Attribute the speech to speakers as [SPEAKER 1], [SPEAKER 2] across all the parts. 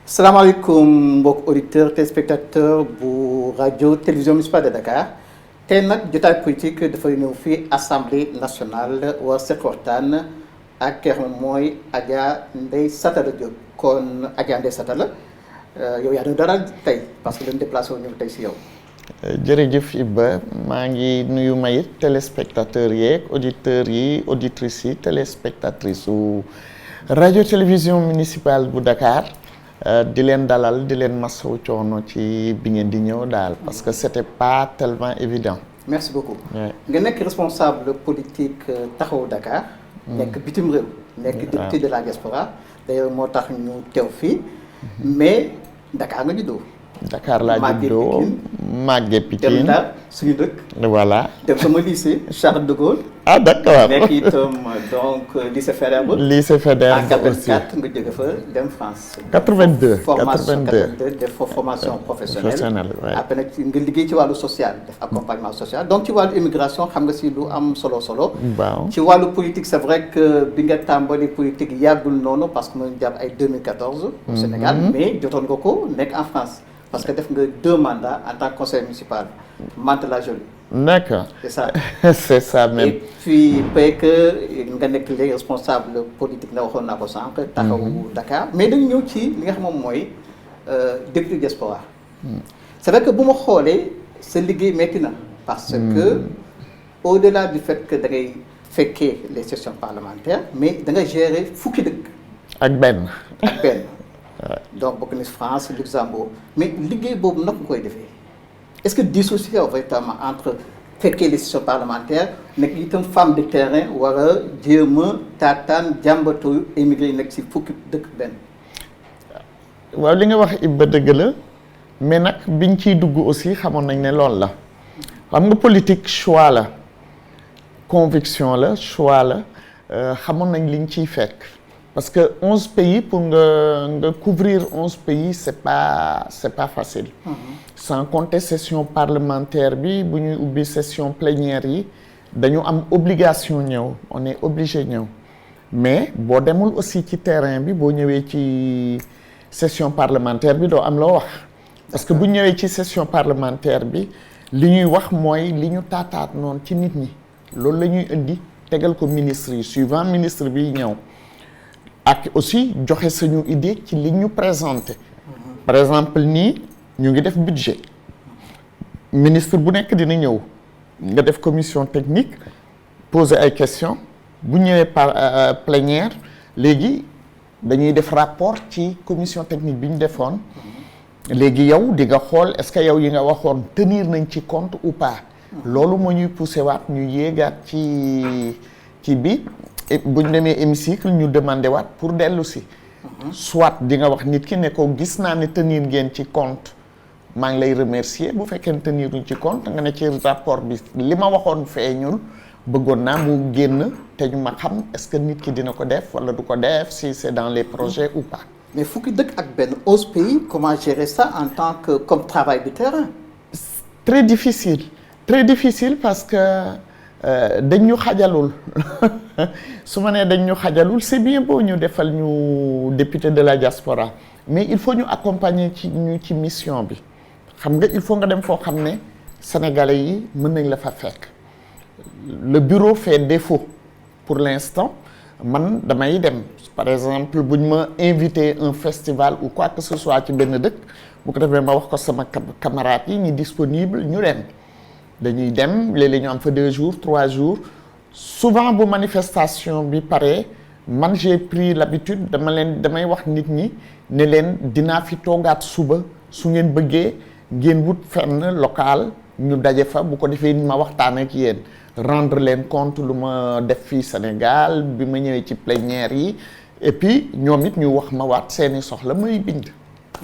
[SPEAKER 1] salaamaaleykum mbokk auditeurs téléspectateurs bu rajo télévision municipale de Dakar tey nag jotaay politique dafay ñëw fii assemblée nationale war seq waxtaan ak ki nga xam mooy Adja Ndeye Satala Diop kon Adja Ndeye Satala yow yaa doon dara tey parce que dañu déplacé wu ñëw tey si yow.
[SPEAKER 2] jërëjëf Iba maa ngi nuyu mayit téléspectateurs yeeg auditeurs yi auditrices yi téléspectatrices su rajo télévision municipale bu Dakar. di leen dalal di leen masawu coono ci bi ngeen di ñëw daal parce que c'était pas tellement évident.
[SPEAKER 1] merci beaucoup. nga nekk responsable politique taxawu Dakar. nekk bitim réew. nekk député de la diaspora. d'ailleurs moo tax ñu teew fii. mais Dakar nga juddoo.
[SPEAKER 2] Dakar laa juddoo màggee Pikine
[SPEAKER 1] dem Ndar suñu dëkk.
[SPEAKER 2] voilà
[SPEAKER 1] dem sama lycée Charles de Gaulle.
[SPEAKER 2] ah d'accord
[SPEAKER 1] nekk itam donc lycée Faidherbe.
[SPEAKER 2] lycée Faidherbe aussi
[SPEAKER 1] en 84 nga jóge fa dem France.
[SPEAKER 2] 82
[SPEAKER 1] formation
[SPEAKER 2] 82
[SPEAKER 1] def formation professionnelle.
[SPEAKER 2] ouais.
[SPEAKER 1] après nag nga liggéey ci wàllu social def accompagnement social donc ci wàllu immigration xam nga si lu am solo.
[SPEAKER 2] waaw
[SPEAKER 1] ci wàllu politique c'est vrai que bi nga tàmbali politique yàggul noonu parce que mu ngi jàpp ay 2014. au Sénégal mais jotoon nga ko nekk en France. parce que def nga 2 mandats en tant que conseiller municipal Mantes-la-Jolie.
[SPEAKER 2] d'accord
[SPEAKER 1] c'est ça.
[SPEAKER 2] c'est ça même.
[SPEAKER 1] et puis peut-être que nga nekk léegi responsable politique na waxoon naa ko sànq. taxawu Dakar mais dañu ñëw ci li nga xam moom mooy député diaspora. c'est vrai que bu ma xoolee sa liggéey métti na. parce que au-delà du fait que da ngay fekkee les sessions parlementaires mais da nga gérer fukki dëkk.
[SPEAKER 2] ak benn.
[SPEAKER 1] donc bokk na France Luxembourg mais liggéey boobu nag nga koy defee est-ce que dissocier véritablement entre fekkee les sessions parlementaires nekk itam femme de terrain war a jéem a taataan jàmbatu émigré yi nekk si fukki dëkk benn.
[SPEAKER 2] waaw li nga wax Iba dëgg la mais nag biñ ciy dugg aussi xamoon nañ ne loolu la xam nga politique choix la conviction la choix la xamoon nañ liñ ciy fekk. parce que 11 pays pour nga couvrir 11 pays c'est pas facile. sans compter session parlementaire bi bu ñuy ubbi session plénière yi dañu am obligation ñëw on est obligé ñëw mais boo demul aussi ci terrain bi boo ñëwee ci session parlementaire bi doo am loo wax. parce que bu ñëwee ci session parlementaire bi li ñuy wax mooy li ñu taataat noonu ci nit ñi loolu la ñuy indi tegal ko ministre yi suivant ministre bi ñëw. ak aussi joxe suñu idée ci li ñu présenté par exemple nii ñu ngi def budget ministre bu nekk dina ñëw nga def commission technique poser ay questions bu ñëwee par plénière léegi dañuy def rapport ci commission technique bi ñu defoon léegi yow di nga xool est-ce que yow yi nga waxoon tenir nañ ci compte ou pas loolu moo ñuy pousser waat ñu yéegaat ci bi bu ñu demee hémicycle ñu demandé waat pour dellu si. soit di nga wax nit ki ne ko gis naa ne tenir ngeen ci compte maa ngi lay remercier bu fekkee ne tenir ñu ci compte nga ne ci rapport bi li ma waxoon feeñul bëggoon naa mu génn te ñu ma xam est-ce que nit ki dina ko def wala du ko def si c'est dans les projets ou pas.
[SPEAKER 1] mais fukki dëkk ak benn 11 pays comment gérer ça en tant que comme travail de terrain.
[SPEAKER 2] très difficile parce que. dañ ñu xajalul su ma nee dañ ñu xajalul c'est bien beau ñu defal ñu député de la diaspora mais il faut ñu accompagner ci mission bi xam nga il faut nga dem foo xam ne sénégalais yi mën nañ la fa fekk le bureau fait défaut pour l'instant man damay dem par exemple bu ñu ma invité un festival ou quoi que ce soit ci benn dëkk bu ko defee ma wax ko sama camarades yi ñi disponible ñu dem. dañuy dem léeg-léeg ñu am fa 2 jours 3 jours souvent bu manifestation bi pare man j'ai pris l'habitude damay wax nit ñi ne leen dinaa fi toogaat suba su ngeen bëggee ngeen wut fenn local ñu daje fa bu ko defee ma waxtaan ak yéen rendre leen compte lu ma def fii Sénégal bi ma ñëwee ci plénière yi et puis ñoom it ñu wax ma waat seeni soxla may bind.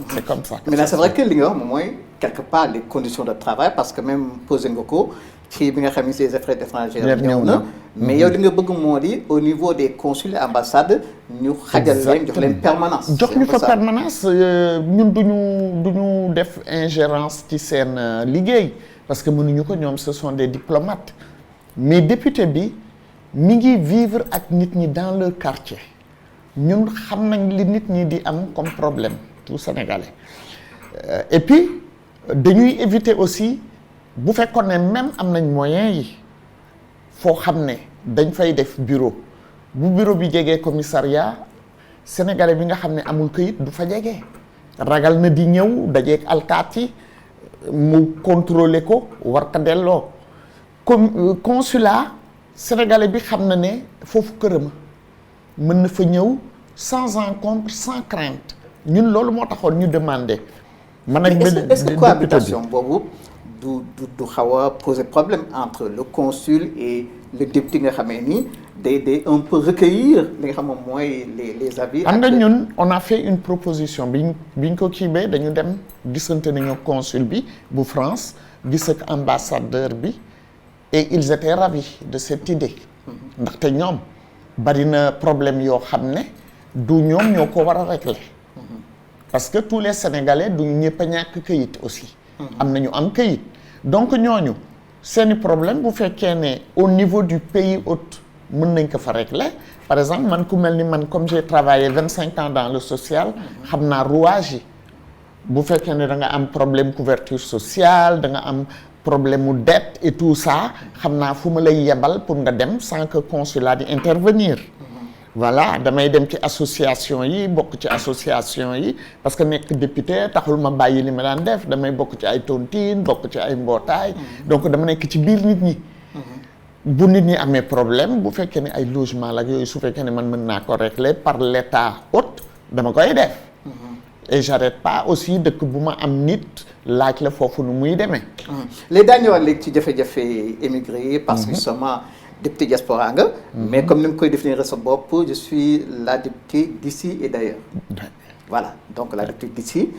[SPEAKER 2] c'est comme ça.
[SPEAKER 1] mais là c'est vrai que li nga wax moom mooy quelque part les conditions de travail parce que même posé nga ko ci bi nga xam ni les affaires étrangères ñëw na mais yow li nga bëgg moo di au niveau des consuls et ambassades ñu xajal leen jox leen permanence.
[SPEAKER 2] jox ñu fa permanence ñun duñu def ingérence ci seen liggéey parce que mënuñu ko ñoom ce sont des diplomates mais député bi mi ngi vivre ak nit ñi dans leur quartier ñun xam nañ li nit ñi di am comme problème. tout Sénégalais et puis dañuy éviter aussi bu fekkoon ne même am nañ moyens yi foo xam ne dañ fay def bureau bu bureau bi jegee commissariat Sénégalais bi nga xam ne amul këyit du fa jege ragal na di ñëw dajeeg alkaati mu contrôler ko war ko delloo comme consulat sénégalais bi xam na ne foofu këram mën na fa ñëw sans encombre sans crainte ñun loolu moo taxoon ñu demander. man ak
[SPEAKER 1] est-ce que cohabitation boobu du xaw a poser problème entre le consul et le député nga xamee ni day un peu recueillir li nga xam moom mooy les avis.
[SPEAKER 2] am nga ñun on a fait une proposition biñ ko kiibee dañu dem gisante nañu consul bi bu France gis ak ambassadeur bi et ils étaient ravis de cette idée. ndaxte ñoom bari na problème yoo xam ne du ñoom ñoo ko war a régler. parce que tous les Sénégalais du ñëpp a ñàkk këyit aussi. am na ñu am këyit donc ñooñu seeni problème bu fekkee ne au niveau du pays hôte mën nañ ko fa régler par exemple man ku mel ni man comme j'ai travaillé 25 ans dans le social xam naa rouage yi bu fekkee ne da nga am problème couverture sociale da nga am problème mu dette et tout ça xam naa fu ma lay yebal pour nga dem sans que consulat di intervenir. voilà damay dem ci association yi bokk ci association yi parce que nekk député taxul ma bàyyi li ma daan def damay bokk ci ay tontine bokk ci ay mbootaay donc dama nekk ci biir nit ñi bu nit ñi amee problème bu fekkee ne ay logement la yooyu su fekkee ne man mën naa ko régler par l'état hôte dama koy def et j'arrête pas aussi dëkk bu ma am nit laaj la foofu nu muy demee
[SPEAKER 1] léegi daa ñëwaat léegi ci jafe-jafe émigré parce que justement député diaspora nga mais comme ni nga koy définir sa bopp je suis la députée d'ici et d'ailleurs voilà donc la députée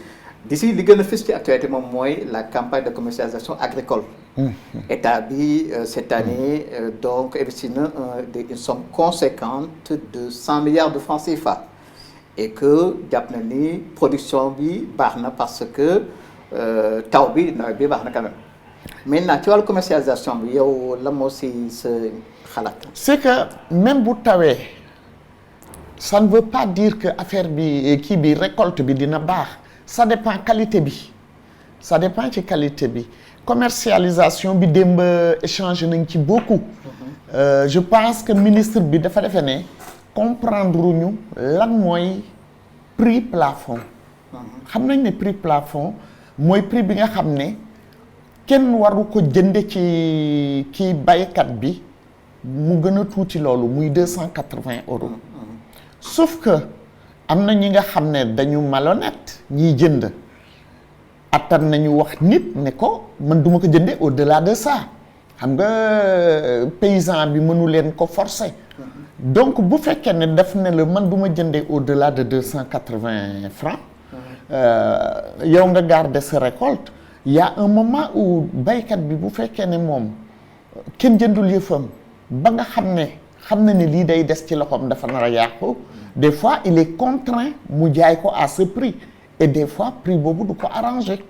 [SPEAKER 1] d'ici li gën a fës ci actualité moom mooy la campagne de commercialisation agricole état bi cette année donc investi na une somme conséquente de 100 milliards de francs CFA et que jàpp na ni production bi baax na parce que taw bi nawet bi baax na quand même maintenant ci wàllu commercialisation bi yow la moo si sa xalaat.
[SPEAKER 2] c'est que même bu tawee ça ne veut pas dire que affaire bi kii bi récolte bi dina baax ça dépend qualité bi ça dépend ci qualité bi commercialisation bi démb échange nañ ci beaucoup. Je pense que ministre bi dafa defe ne comprendre ñu lan mooy prix plafond. xam nañ ne prix plafond mooy prix bi nga xam ne. kenn waru ko jënde ci kii baykat bi mu gën a tuuti loolu muy 280 euros sauf que am na ñi nga xam ne dañu malhonnête ñiy jënd attan nañu wax nit ne ko man duma ko jënde au-delà de ça xam nga paysan bi mënu leen ko forcer donc bu fekkee ne def ne la man duma jënde au-delà de 280 francs yow nga garder sa récolte il y a un moment où baykat bi bu fekkee ne moom kenn jëndul yëfam ba nga xam na ne lii day des ci loxoom dafa nar a yàqu des fois il est contraint mu jaay ko à ce prix et des fois prix boobu du ko arrangé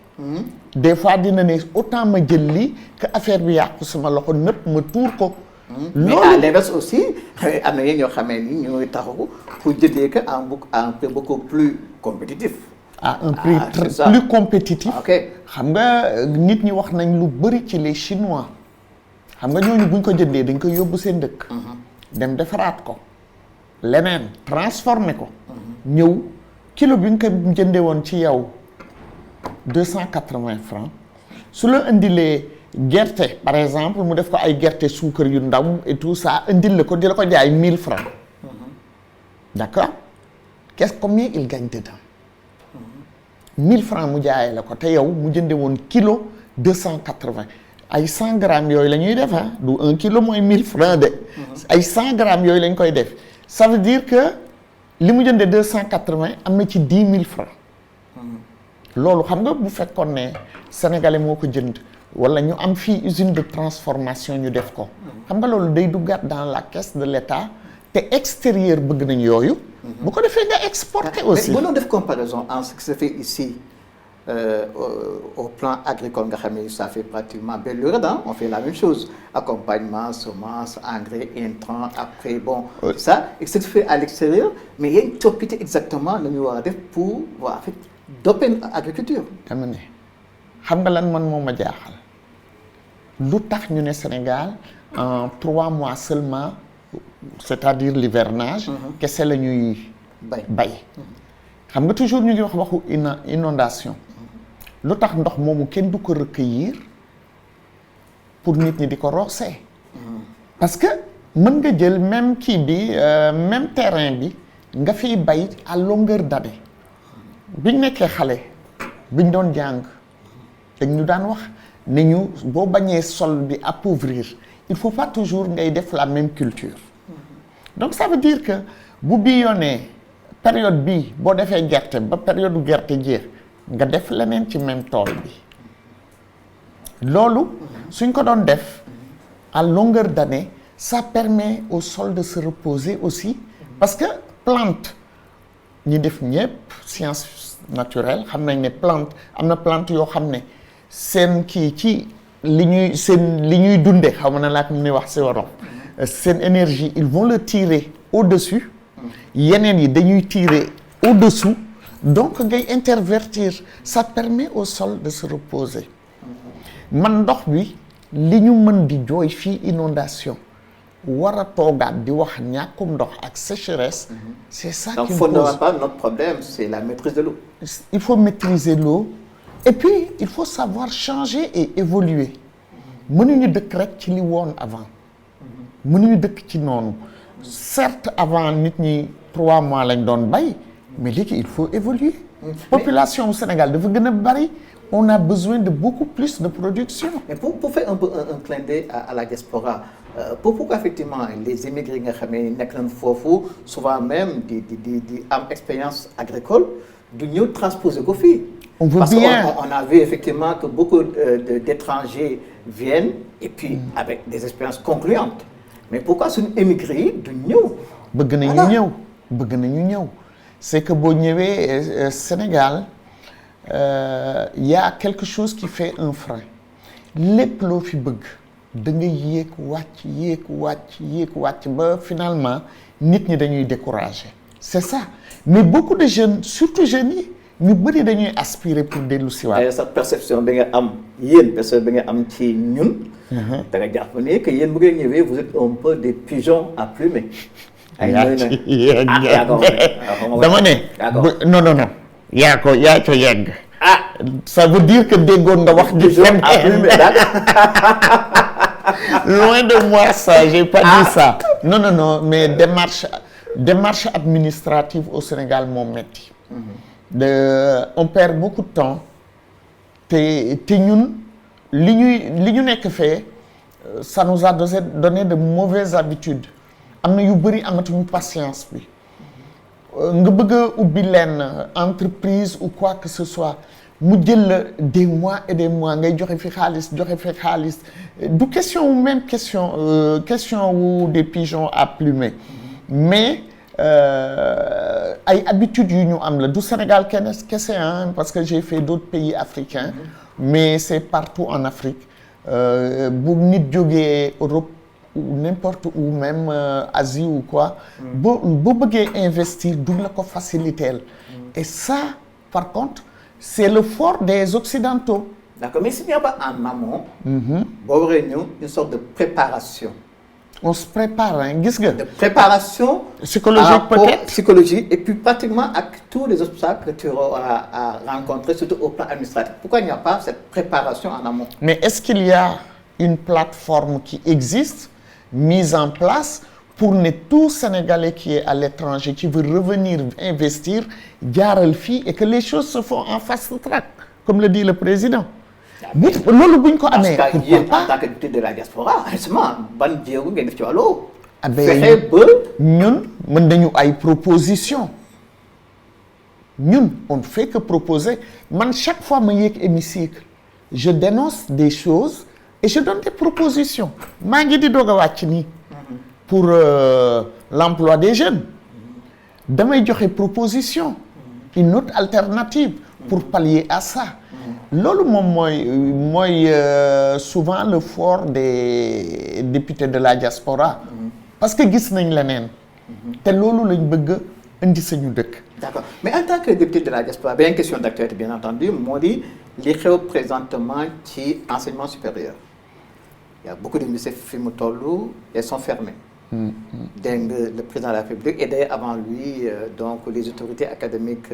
[SPEAKER 2] des fois dina ne autant ma jël lii que affaire bi yàqu sama loxo nëpp ma tuur ko
[SPEAKER 1] mais à l'inverse aussi am na yéen ñoo xamee ni ñooy taxaw pour jëndee que à un prix beaucoup plus compétitif
[SPEAKER 2] à un prix plus compétitif xam nga nit ñi wax nañ lu bëri ci les chinois xam nga ñooñu buñ ko jëndee dañ koy yóbbu seen dëkk dem defaraat ko leneen transformé ko ñëw kilo bi nga ko jëndee woon ci yow 280 francs su la indilee gerte par exemple mu def ko ay gerte suukar yu ndaw et tout ça indil la ko di la ko jaay 1000 francs d'accord combien il gagne dedans 1000 francs mu jaayee la ko te yow mu jënde woon kilo 280 ay 100 grammes yooyu la ñuy def du 1 kilo mooy 1000 francs de ay 100 grammes yooyu lañ koy def ça veut dire que li mu jënde 280 am na ci 10 000 francs loolu xam nga bu fekkoon ne sénégalais moo ko jënd wala ñu am fii usine de transformation ñu def ko xam nga loolu day duggaat dans la caisse de l'État te extérieur bëgg nañ yooyu bu ko defee nga exporter aussi
[SPEAKER 1] mais bu doon def comparaison en ce qui se fait ici au plan agricole nga xam ne ça fait pratiquement belle lurette on fait la même chose accompagnement semences engrais intrants après bon ça et ce qui se fait à l'extérieur mais il y a une coppite exactement la ñu war a def pour en fait d'open agriculture.
[SPEAKER 2] dama ne xam nga lan man moo ma jaaxal lu tax ñu ne Sénégal en 3 mois seulement c'est-à-dire l'hivernage kese la ñuy bay xam nga toujours ñu ngi wax waxu inondation lu tax ndox moomu kenn du ko recueillir pour nit ñi di ko roosee parce que mën nga jël même kii bi même terrain bi nga fiy bay à longueur d'année biñ nekkee xale biñ doon jàng dañ ñu daan wax ne ñu boo bañee sol bi appauvrir il faut pas toujours ngay def la même culture donc ça veut dire que bu bii yoonee période bii boo defee gerte ba période gerte jeex nga def leneen ci même tool bi loolu suñ ko doon def à longueur d'année ça permet au sol de se reposer aussi parce que plante ñi def ñëpp science naturelle xam nañ ne plante am na plante yoo xam ne seen kii ci li ñuy dunde xaw ma na laa ko mën a wax si waroon seen énergie ils vont le tirer au-dessus yeneen yi dañuy tirer au-dessous donc ngay intervertir ça permet au sol de se reposer man ndox bi li ñu mën di jooy fii inondation war a toogaat di wax ñàkkum ndox ak sécheresse c'est ça qui
[SPEAKER 1] donc fondamentalement notre problème c'est la maîtrise de l'eau.
[SPEAKER 2] Il faut maîtriser l'eau et puis il faut savoir changer et évoluer mënuñu dëkk rek ci li woon avant mënuñu dëkk ci noonu certes avant nit ñi 3 mois lañ doon bay mais léegi il faut évoluer population au Sénégal dafa gën a bari on a besoin de beaucoup plus de production.
[SPEAKER 1] Mais pour faire un peu un clin d'œil à la diaspora pourquoi effectivement les immigrés nga xam ne nekk nañ foofu souvent même di am expérience agricole du ñëw transposer ko fii.
[SPEAKER 2] On veut
[SPEAKER 1] parce
[SPEAKER 2] bien.
[SPEAKER 1] qu'on a vu effectivement que beaucoup d'étrangers viennent et puis avec des expériences concluantes mais pourquoi suñu immigrés yi du ñëw.
[SPEAKER 2] bëgg nañu ñëw c'est que boo ñëwee Sénégal y a quelque chose qui fait un frein lépp loo fi bëgg da nga yéeg wàcc ba finalement nit ñi dañuy décourager c'est ça mais beaucoup de jeunes surtout jeunes yi ñu bëri dañuy aspirer pour dellu si waat.
[SPEAKER 1] sa perception bi nga am perception bi nga am ci ñun. da nga jàpp ne que yéen bu ngeen ñëwee vous êtes un peu des pigeons à plumer.
[SPEAKER 2] dama ne. non. yaa ko yegg. ça veut dire que déggoon nga wax ji fenn. Loin de moi ça, j'ai pas dit ça. Non, mais démarche administrative au Sénégal moo metti. On perd beaucoup de temps te ñun li ñu nekk fee ça nous a donné de mauvaises habitudes am na yu bëri amatuñu patience bi nga bëgg a ubbi leen entreprise ou quoi que ce soit mu jël la des mois et des mois ngay joxe fi xaalis du question ou même question wu des pigeons à plumer mais ay habitudes yu ñu am la du Sénégal kese parce que j'ai fait d'autres pays africains mais c'est partout en Afrique bu nit jógee Europe ou n'importe où même Asie ou quoi boo bëggee investir du la ko faciliter et ça par contre c'est le fort des Occidentaux.
[SPEAKER 1] D'accord, mais s'il n'y a pas en amont boo waree ñëw une sorte de préparation.
[SPEAKER 2] On se prépare gis nga.
[SPEAKER 1] De préparation.
[SPEAKER 2] Psychologique peut-être.
[SPEAKER 1] Psychologie et puis pratiquement avec tous les obstacles que tu auras à rencontrer surtout au plan administratif. Pourquoi il n'y a pas cette préparation en amont?
[SPEAKER 2] Mais est-ce qu'il y a une plateforme qui existe mise en place pour ne tout Sénégalais qui est à l'étranger qui veut revenir investir jaaral fii et que les choses se font en fast track comme le dit le président. loolu buñ ko amee.
[SPEAKER 1] parce que yéen en tant que député de la diaspora justement ban jéego ngeen def ci wàllu.
[SPEAKER 2] fexe ba ñun mën nañu ay propositions ñun on ne fait que proposer man chaque fois ma yéeg hémicycle je dénonce des choses et je donne des propositions maa ngi di doog a wàcc nii pour l'emploi des jeunes damay joxe proposition une autre alternative pour pallier à ça. loolu moom mooy souvent le fort des députés de la diaspora parce que gis nañ leneen te loolu lañ bëgg indi sañu dëkk.
[SPEAKER 1] D'accord mais en tant que député de la diaspora bien question d'actualité bien entendu moo di li xew présentement ci enseignement supérieur il y a beaucoup d'universités fi mu toll elles sont fermées. Dégg nga le président de la République et d'ailleurs avant lui donc les autorités académiques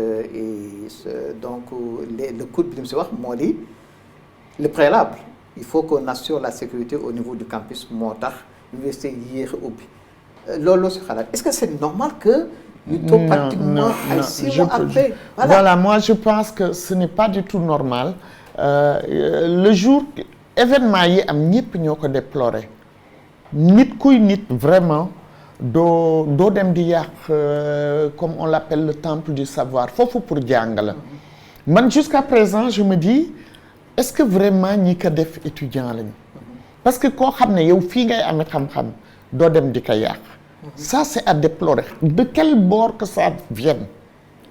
[SPEAKER 1] donc le coup bi li mu si wax moo di le préalable il faut qu'on assure la sécurité au niveau du campus moo tax université yéex a ubbi loolu si xalaat est-ce que c'est normal que ñu toog pratiquement ay 6 mois après
[SPEAKER 2] voilà moi je pense que ce n'est pas du tout normal le jour événement yi am ñëpp ñoo ko déplorer nit kuy nit vraiment doo dem di yàq comme on l'appelle le temple du savoir foofu pour jàng la man jusqu'à présent je me dis est-ce que vraiment ñi ko def étudiant lañu parce que koo xam ne yow fii ngay amee xam-xam doo dem di ko yàq ça c'est à déplorer de quel bord que ça vienne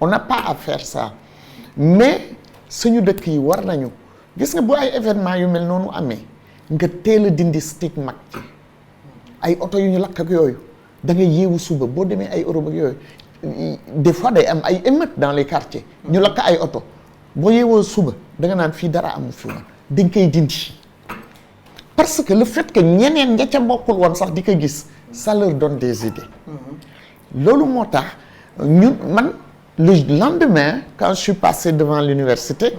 [SPEAKER 2] on n'a pas à faire ça mais suñu dëkk yi war nañu gis nga bu ay événement yu mel noonu amee nga teel a dindi stigma ci ay oto yu ñu lakk ak yooyu da nga yeewu suba boo demee ay Europe ak yooyu des fois day am ay émeutes dans les quartiers ñu lakk ay oto boo yeewoo suba da nga naan fii dara amu fi woon dañ koy dindi parce que le fait que ñeneen nga ca bokkul woon sax di ko gis ça leur donne des idées loolu moo tax ñun man le lendemain quand je suis passé devant l'université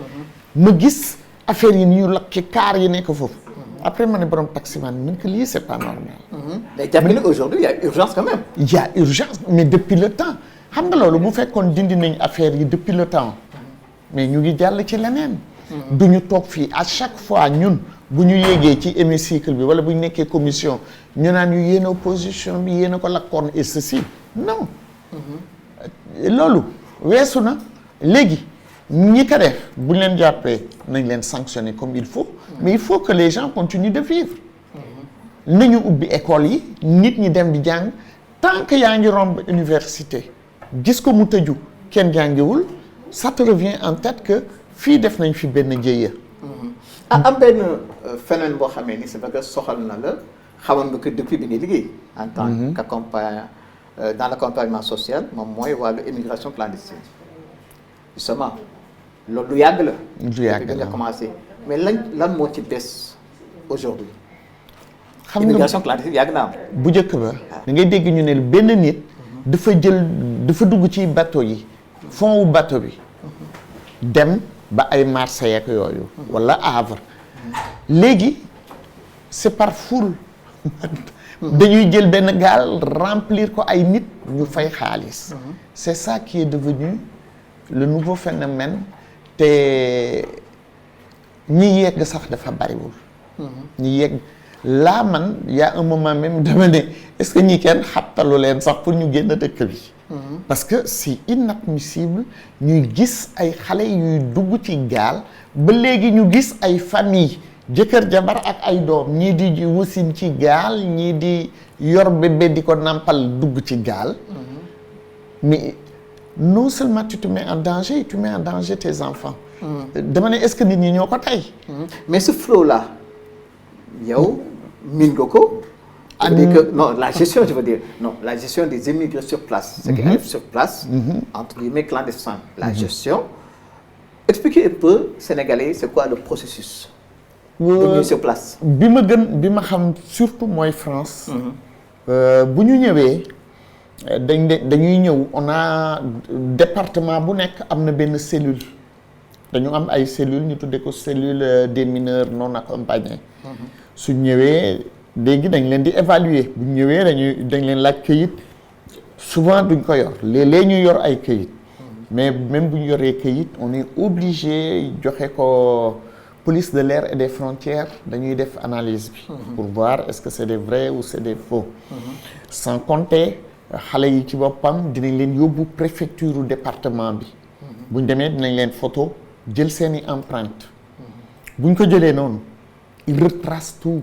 [SPEAKER 2] ma gis affaire yi ñu lakk kaar yi nekk foofu après ma ne borom taximan man que lii c'est pas normal.
[SPEAKER 1] mais jàpp ne aujourd'hui il y a urgence quand même.
[SPEAKER 2] Il y a urgence mais depuis le temps xam nga loolu bu fekkoon dindi nañ affaire yi depuis le temps mais ñu ngi jàll ci leneen. du ñu toog fii à chaque fois ñun bu ñu yéegee ci hémicycle bi wala bu ñu nekkee commission ñu naan ñu yéen opposition bi yéen a ko lakkoon et ceci non. loolu weesu na léegi. ñi ko def bu ñu leen jàppee nañ leen sanctionner comme il faut mais il faut que les gens continuent de vivre nañu ubbi école yi nit ñi dem di jàng tant que yaa ngi romb université gis ko mu tëju kenn jàngiwul ça te revient en tête que fii def nañ fi benn jéeya.
[SPEAKER 1] am benn phénomène boo xamee ni c'est vrai que soxal na la xamoon nga que depuis bi ngay liggéey en tant qu'accompagnant dans l'accompagnement social moom mooy wàllu immigration clandestine justement loolu lu yàgg la.
[SPEAKER 2] lu yàgg la
[SPEAKER 1] nga commencé mais lan moo ci des aujourd'hui.
[SPEAKER 2] xam nga
[SPEAKER 1] immigration clandestine yàgg na am.
[SPEAKER 2] bu njëkk ba. da ngay dégg ñu ne benn nit. dafa dugg ci bateau yi. fond wu bateau bi. dem ba ay Marseille ak yooyu. wala Havre. léegi c'est par foule. dañuy jël benn gaal remplir ko ay nit ñu fay xaalis. c'est ça qui est devenu le nouveau phénomène te ñi yegg sax dafa bariwul. ñi yegg là man y a un moment même dama ne est-ce que ñi kenn xattalu leen sax pour ñu génn dëkk bi. parce que c'est inadmissible ñuy gis ay xale yuy dugg ci gaal ba léegi ñu gis ay famille jëkkër jabar ak ay doom ñii di wasin ci gaal ñii di yor bébé di ko nampal dugg ci gaal. mais non seulement tu te mets en danger tu mets en danger tes enfants. dama ne est-ce que nit ñi ñoo ko tey.
[SPEAKER 1] mais ce flot là yow miin nga ko. c'est-à-dire que non la gestion je veux dire non la gestion des immigrés sur place. ce qui arrive sur place. entre guillemets clandestins. la gestion. expliquez un peu Sénégalais c'est quoi le processus. bu ñëw sur place.
[SPEAKER 2] bi ma xam surtout mooy France. bu ñu ñëwee. dañuy ñëw on a département bu nekk am na benn cellule dañu am ay cellules ñu tuddee ko cellule des mineurs non accompagnés. su ñëwee léegi dañ leen di évaluer bu ñëwee dañ leen laaj këyit souvent duñ ko yor léeg-léeg ñu yor ay këyit. mais même bu ñu yoree këyit on est obligé joxe ko police de l'air et des frontières dañuy def analyse bi. pour voir est-ce que c'est des vrais ou c'est des faux. sans compter. xale yi ci boppam dinañ leen yóbbu préfecture département bi. buñ demee dinañ leen photo jël seeni empreinte. buñ ko jëlee noonu il retrace tout.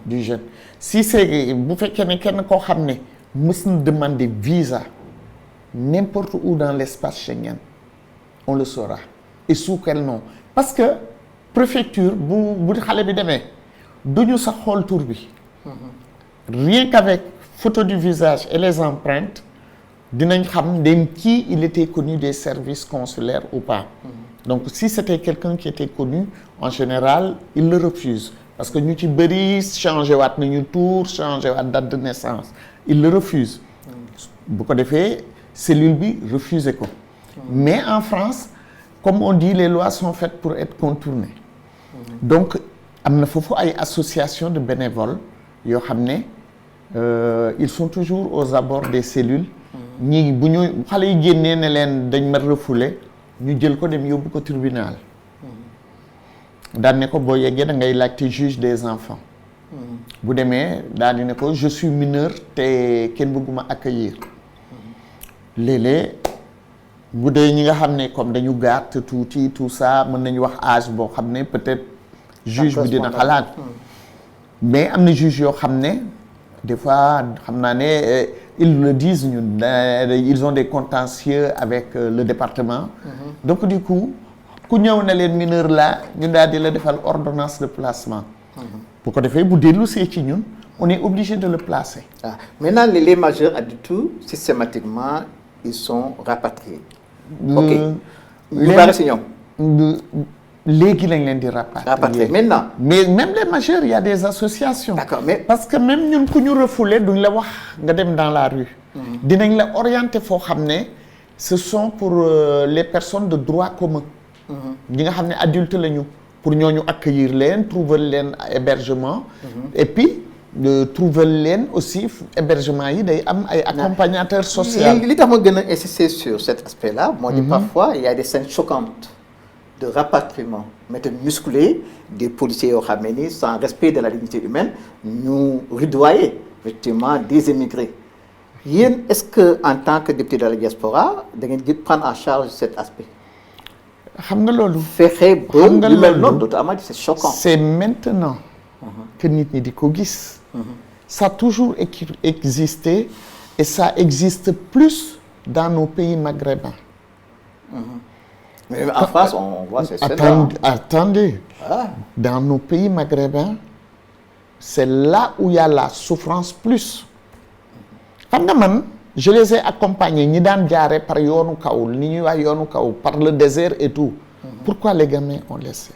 [SPEAKER 2] du jeune si c'est bu fekkee ne kenn koo xam ne mës na demander visa n'importe où dans l'espace Schengen on le saura et sous quel nom parce que préfecture bu xale bi demee duñu sax xool tur bi. rien qu'avec photo du visage et les empreintes dinañ xam ndem kii il était connu des services consulaires ou pas. Donc si c'était quelqu'un qui était connu en général il le refuse parce que ñu ci bëri changé waat nañu tour changé waat date de naissance il le refuse. bu ko defee cellule bi refusé ko. mais en France comme on dit les lois sont faites pour être contournées. donc am na foofu ay association de bénévoles yoo xam ne ils sont toujours aux abords des cellules. ñii bu ñu xale yi génnee ne leen dañ ma refoulé ñu jël ko dem yóbbu ko tribunal. daan ne ko boo yeggee da ngay laajte juge des enfants. bu demee daal di ne ko je suis mineur te kenn bëgguma accueillir. léeg-léeg bu dee ñi nga xam ne comme dañu gàtt tuuti tout ça mën nañu wax âge boo xam ne peut-être juge bi dina xalaat. mais am na juge yoo xam ne des fois xam naa ne ils le disent ñun ils ont des contentieux avec le département. donc du coup ku ñëw na leen mineur la ñu daal di la defal ordonnance de placement. bu ko defee bu dellu see ci ñun on est obligé de le placer.
[SPEAKER 1] Ah. Maintenant les majeurs adultes systématiquement ils sont rapatriés. ok ñu bari si ñoom.
[SPEAKER 2] léegi lañ leen di rapatrier
[SPEAKER 1] maintenant.
[SPEAKER 2] mais même les majeurs il y a des associations.
[SPEAKER 1] D'accord, mais
[SPEAKER 2] parce que même ñun ku ñu refoulé duñ la wax nga dem dans la rue. dinañ la orienter foo xam ne ce sont pour les personnes de droit commun. ñi nga xam ne adulte lañu pour ñooñu accueillir leen trouver leen hébergement. et puis trouver leen aussi hébergement yi day am ay accompagnateurs sociaux.
[SPEAKER 1] li tax ma gën a insister sur cet aspect là. moo di parfois il y a des scènes choquantes de rapatriement méthode musclée des policiers yoo xam ne ni sans respect de la dignité humaine ñu rudoyer effectivement des émigrés yéen est-ce que en tant que député de la diaspora da ngeen di prendre en charge cet aspect.
[SPEAKER 2] xam nga loolu.
[SPEAKER 1] fexe ba lu mel noonu dootu amati c'est choquant.
[SPEAKER 2] c'est maintenant que nit ñi di ko gis. ça a toujours existé et ça existe plus dans nos pays maghrébins.
[SPEAKER 1] Mais en France on voit ces scènes-là.
[SPEAKER 2] Attendez. Dans nos pays maghrébins c'est là où il y a la souffrance plus. xam nga man je les ai accompagnés ñi daan jaare par yoonu kaw ni ñuy wax yoonu kaw par le désert et tout. Pourquoi les gamins ont laissé.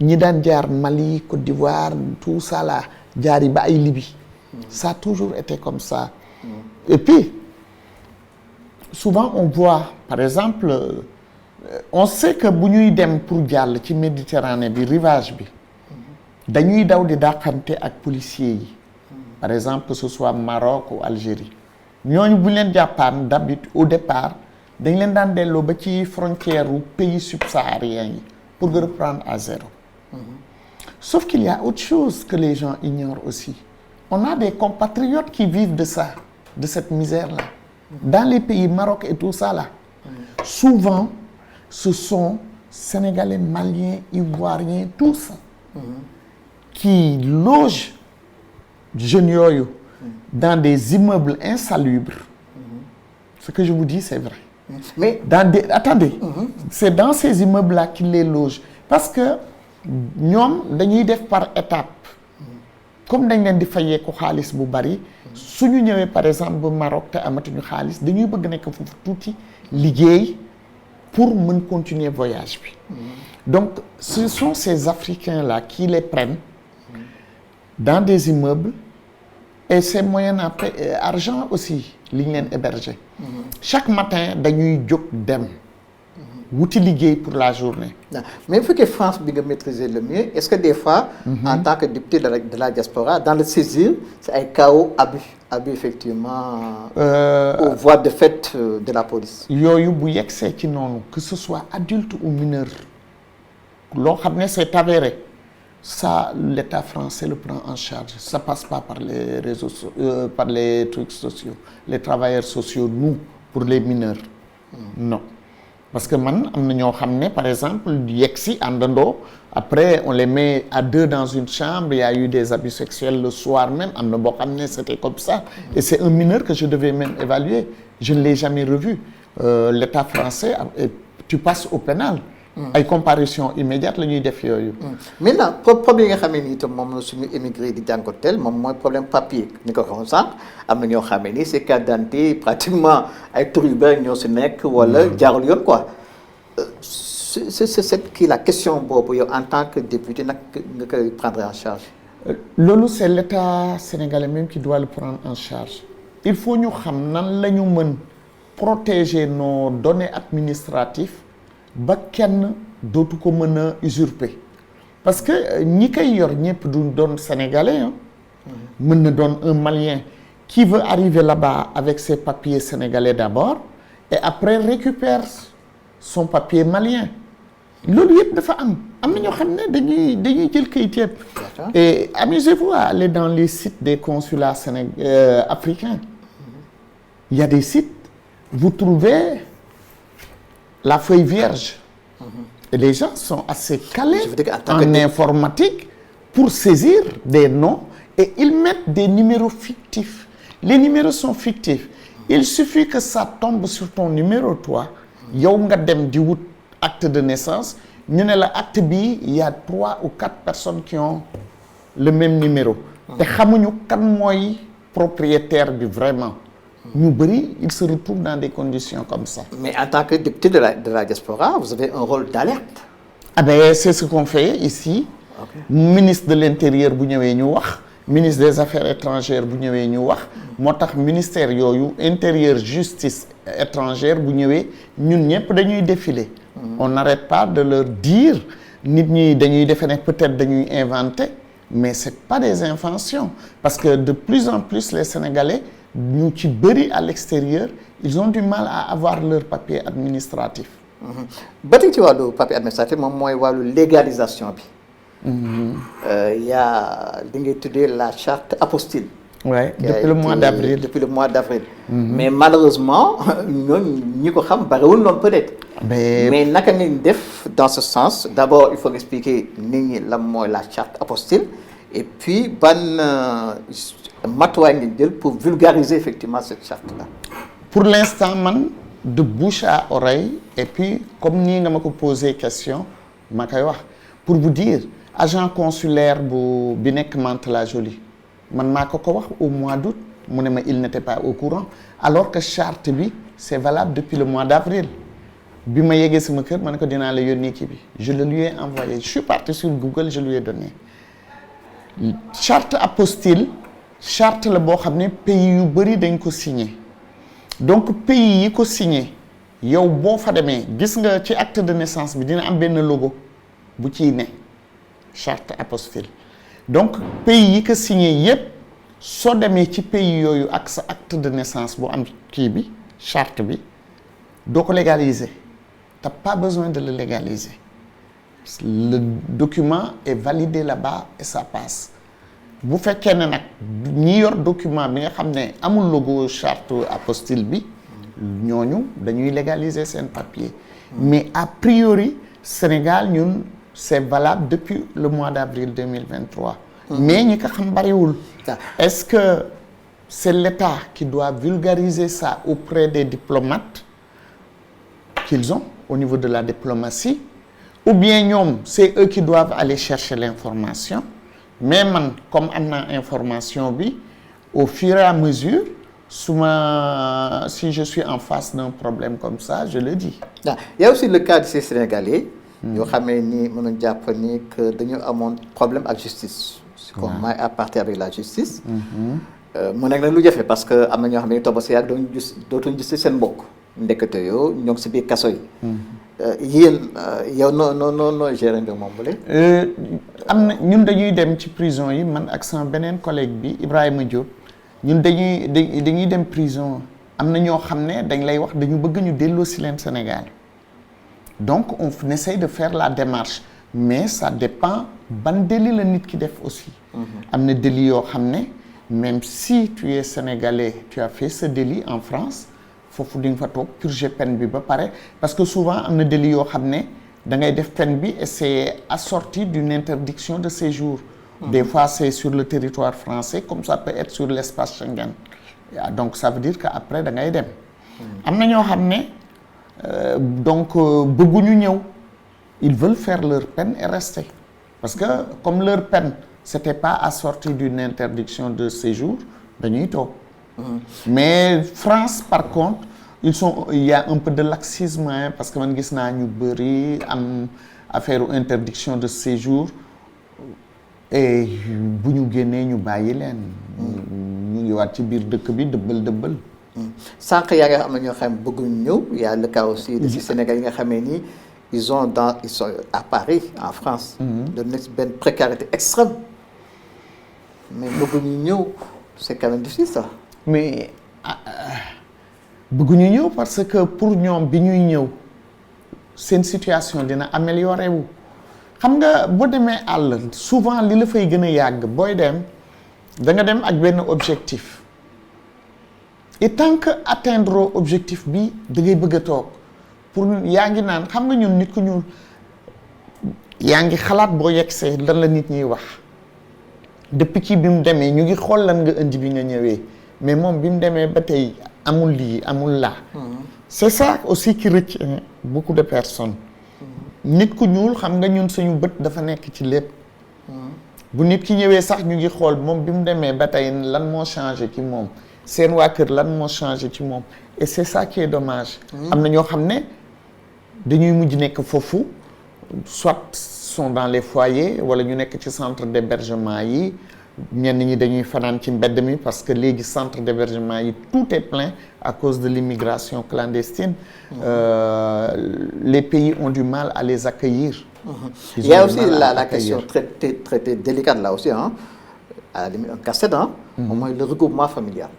[SPEAKER 2] ñi daan jaar Mali Côte d'Ivoire tout ça là jaari ba ay Libye. ça a toujours été comme ça. et puis souvent on voit par exemple on sait que bu ñuy dem pour jàll ci Méditerranée bi rivage bi dañuy daw di dàqante ak policiers yi. par exemple que ce soit Maroc ou Algérie ñooñu bu ñu leen jàppaan d'habitude au départ dañ leen daan delloo ba ci frontière u pays subsahariens yi pour reprendre à zéro. Sauf qu'il y a autre chose que les gens ignorent aussi. On a des compatriotes qui vivent de ça, de cette misère-là. Dans les pays Maroc et tout ça là. Souvent, ce sont Sénégalais, Maliens, Ivoiriens, tout ça. Qui logent jeunes yooyu dans des immeubles insalubres. Ce que je vous dis, c'est vrai.
[SPEAKER 1] Mais
[SPEAKER 2] attendez, c'est dans ces immeubles-là qu'ils les logent. Parce que ñoom dañuy def par étape comme dañ leen di fayee ko xaalis bu bari suñu ñëwee par exemple ba Maroc te amatuñu xaalis dañuy bëgg nekk foofu tuuti liggéey pour mën continuer voyage bi. donc ce sont ces Africains-là qui les prennent dans des immeubles et c'est moyennant argent aussi li ñu leen héberger. chaque matin dañuy jóg dem. wuti liggéey pour la journée.
[SPEAKER 1] mais bu fekkee France bi nga maîtriser le mieux est-ce que des fois. en tant que député de la diaspora dans le saisir c'est ay cas abus effectivement. aux voies de fait de la police.
[SPEAKER 2] yooyu bu yegsee ci noonu que ce soit adulte ou mineur loo xam ne c'est avéré ça l'État français le prend en charge ça passe pas par les réseaux par les trucs sociaux les travailleurs sociaux nous pour les mineurs. non. parce que man am na ñoo xam ne par exemple yegg si àndandoo après on les met à deux dans une chambre il y a eu des abus sexuels le soir même am na boo xam ne c'était comme ça et c'est un mineur que je devais même évaluer je ne l'ai jamais revu l'État français tu passes au pénal ay comparution immédiate la ñuy def yooyu.
[SPEAKER 1] maintenant problème yi nga xam ne nii itam moom la suñu émigré di jànkuwanteel moom mooy problème papier ni ko waxoon sànq am na ñoo xam ne nii c'est carte d'identité pratiquement ay tur yu bëri ñoo si nekk wala jaarul yoon quoi. c'est kii la question boobu yow en tant que député nag nga koy prendre en charge.
[SPEAKER 2] loolu c'est l'État sénégalais même qui doit le prendre en charge. il faut ñu xam nan la ñu mën protéger nos données administratives ba kenn dootu ko mën a usurper parce que ñi koy yor ñëpp du doon sénégalais ah. mën na doon un Malien qui veut arriver là-bas avec ses papiers sénégalais d'abord et après récupère son papier malien. loolu yëpp dafa am na ñoo xam ne dañuy jël kayit yëpp. et amusez-vous à aller dans les sites des consulats africains. Il y a des sites vous trouvez la feuille vierge. Et les gens sont assez calés en informatique pour saisir des noms et ils mettent des numéros fictifs. Les numéros sont fictifs. Il suffit que ça tombe sur ton numéro toi yow nga dem di wut acte de naissance ñu ne la acte bi il y a 3 ou 4 personnes qui ont le même numéro. te xamuñu kan mooy propriétaire bi vraiment. ñu bëri ils se retrouvent dans des conditions comme ça.
[SPEAKER 1] Mais en tant que député de la diaspora vous avez un rôle d'alerte.
[SPEAKER 2] Ah ben c'est ce qu'on fait ici. Okay. Ministre de l'Intérieur bu ñëwee ñu wax. Ministre des Affaires étrangères bu ñëwee ñu wax. moo tax ministère yooyu intérieur justice étrangère bu ñëwee ñun ñëpp dañuy défiler. On n'arrête pas de leur dire nit ñi dañuy defe ne peut-être dañuy inventer mais c'est pas des inventions parce que de plus en plus les Sénégalais ñu ci bëri à l'extérieur ils ont du mal à avoir leur papier administratif.
[SPEAKER 1] ba tey ci wàllu papier administratif moom mooy wàllu légalisation bi. y a li ngay tuddee la charte apostille.
[SPEAKER 2] Ouais, depuis le mois d'avril.
[SPEAKER 1] Depuis le mois d'avril. Mais malheureusement ñooñu ñi ko xam bariwul noonu peut-être. Mais naka ngeen def dans ce sens d'abord il faut expliquer nit ñi lan mooy la charte apostille et puis ban matuwaay ngeen jël pour vulgariser effectivement cette charte-là.
[SPEAKER 2] Pour l'instant man de bouche à oreille et puis comme nii nga ma ko posé question ma koy wax pour vous dire agent consulaire bi nekk Mantes-la-Jolie man maa ko wax au mois d'août mu ne ma il n'était pas au courant alors que charte bi c'est valable depuis le mois d'avril bi ma yeggee sama kër ma ne ko dinaa la yónnee kii bi je le lui ai envoyé je suis parti sur Google je lui ai donné charte apostille charte la boo xam ne pays yu bëri dañ ko signé donc pays yi ko signé yow boo fa demee gis nga ci acte de naissance bi dina am benn logo bu ciy ne charte apostille donc pays yi ko signé yépp soo demee ci pays yooyu ak sa acte de naissance bu am kii bi charte bi doo ko légaliser t'as pas besoin de le légaliser le document est validé là-bas et ça passe bu fekkee ne nag ñi yor document bi nga xam ne amul logo charte apostille bi ñooñu dañuy légaliser seen papier mais a priori Sénégal ñun c'est valable depuis le mois d'avril 2023 mais ñi ko xam bariwul est-ce que c'est l'État qui doit vulgariser ça auprès des diplomates qu'ils ont au niveau de la diplomatie ou bien ñoom c'est eux qui doivent aller chercher l'information mais man comme am naa information bi au fur et à mesure si je suis en face d'un problème comme ça je le dis.
[SPEAKER 1] Il y a aussi le cas de ces Sénégalais yoo xamee ni mën nañu jàpp ni que dañu amoon problème ak justice. comme maay à partir avec la justice. mu nekk nag lu jafe parce que am na ñoo xam ne toog ba si yàgg dootuñu gis seen mbokk ndekete yoo ñoo ngi si biir kaso yi. yéen yow noo gérer nga moom bële.
[SPEAKER 2] am na ñun dañuy dem ci prison yi man ak sama beneen collègue bi Ibrahima Diop ñun dañuy dem prison am na ñoo xam ne dañ lay wax dañu bëgg ñu delloo si leen Sénégal donc on essaye de faire la démarche mais ça dépend ban délit la nit ki def aussi. am na délit yoo xam ne même si tu es sénégalais tu as fait ce délit en France. foofu di nga fa toog purger peine bi ba pare parce que souvent am na délit yoo xam ne da ngay def peine bi et c'est assorti d'une interdiction de séjour. Des fois c'est sur le territoire français comme ça peut être sur l'espace Schengen. Donc ça veut dire que après da ngay dem. am na ñoo xam ne donc bëgguñu ñëw ils veulent faire leur peine et rester. Parce que comme leur peine, c'était pas assorti d'une interdiction de séjour, dañuy toog. Mais France, par contre, il y a un peu de laxisme, hein, parce que man gis naa ñu bëri am affaire interdiction de séjour et bu ñu génnee ñu bàyyi leen. ñu ngi waat ci biir dëkk bi dëbbal.
[SPEAKER 1] sànq yaa nga xam ne ñoo xam bëgguñ ñëw y a le cas aussi de ci Sénégal yi nga xamee ni ils sont à Paris en France. de nekk benn précarité extrême mais bëgguñu ñëw c'est quand même difficile ça.
[SPEAKER 2] mais bëgguñu ñëw parce que pour ñoom bi ñuy ñëw seen situation dina améliorer wu. xam nga boo demee àll souvent li la fay gën a yàgg booy dem da nga dem ak benn objectif et tant que atteindre objectif bi da ngay bëgg a toog pour yaa ngi naan xam nga ñun nit ku ñuul yaa ngi xalaat boo yegsee lan la nit ñiy wax depuis kii bi mu demee ñu ngi xool lan nga indi bi nga ñëwee mais moom bi mu demee ba tey amul lii amul laa. c'est ça aussi qui retient beaucoup de personnes. nit ku ñuul xam nga ñun suñu bët dafa nekk ci lépp. bu nit ki ñëwee sax ñu ngi xool moom bi mu demee ba tey lan moo changé ci moom seen waa kër lan moo changé ci moom et c'est ça qui est dommage. am na ñoo xam ne dañuy mujj nekk foofu soit sont dans les foyers wala ñu nekk ci centre d'hébergement yi ñenn ñi dañuy fanaan ci mbedd mi parce que léegi centre d'hébergement yi tout est plein à cause de l'immigration clandestine. Les pays ont du mal à les accueillir.
[SPEAKER 1] Il y a aussi la question très délicate là aussi, hein, à la limite un casse-tête, hein, au moins le regroupement familial.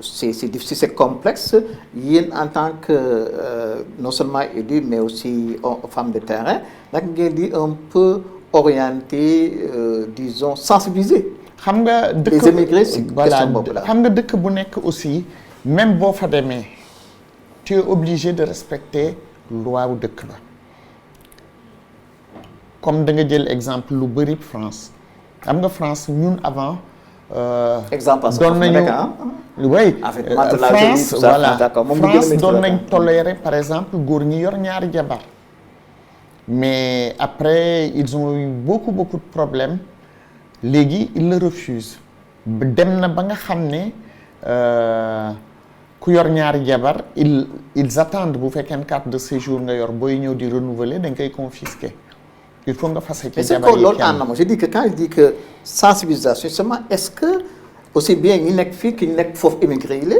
[SPEAKER 1] C'est difficile, c'est complexe. Yéen en tant que non seulement élu mais aussi femme de terrain, nag ngeen di un peu orienté, disons sensibiliser.
[SPEAKER 2] xam nga dëkk
[SPEAKER 1] les émigrés si question boobu la.
[SPEAKER 2] xam nga dëkk bu nekk aussi même boo fa demee tu es obligé de respecter loi wu dëkk ba. comme da nga jël exemple lu bëri France xam nga France ñun avant.
[SPEAKER 1] exemple
[SPEAKER 2] doon nañu oui France voilà France doon nañ tolérer par exemple góor ñi yor ñaari jabar mais après ils ont eu beaucoup de problèmes léegi ils le refusent dem na ba nga xam ne ku yor ñaari jabar ils attendent bu fekkee carte de séjour nga yor booy ñëw di renouveler dañ koy confisquer il faut nga fase ci jabar yi
[SPEAKER 1] kenn. Je dis que quand je dis que sensibilisation justement est-ce que aussi bien ñi nekk fii ki ñu nekk foofu immigré yi la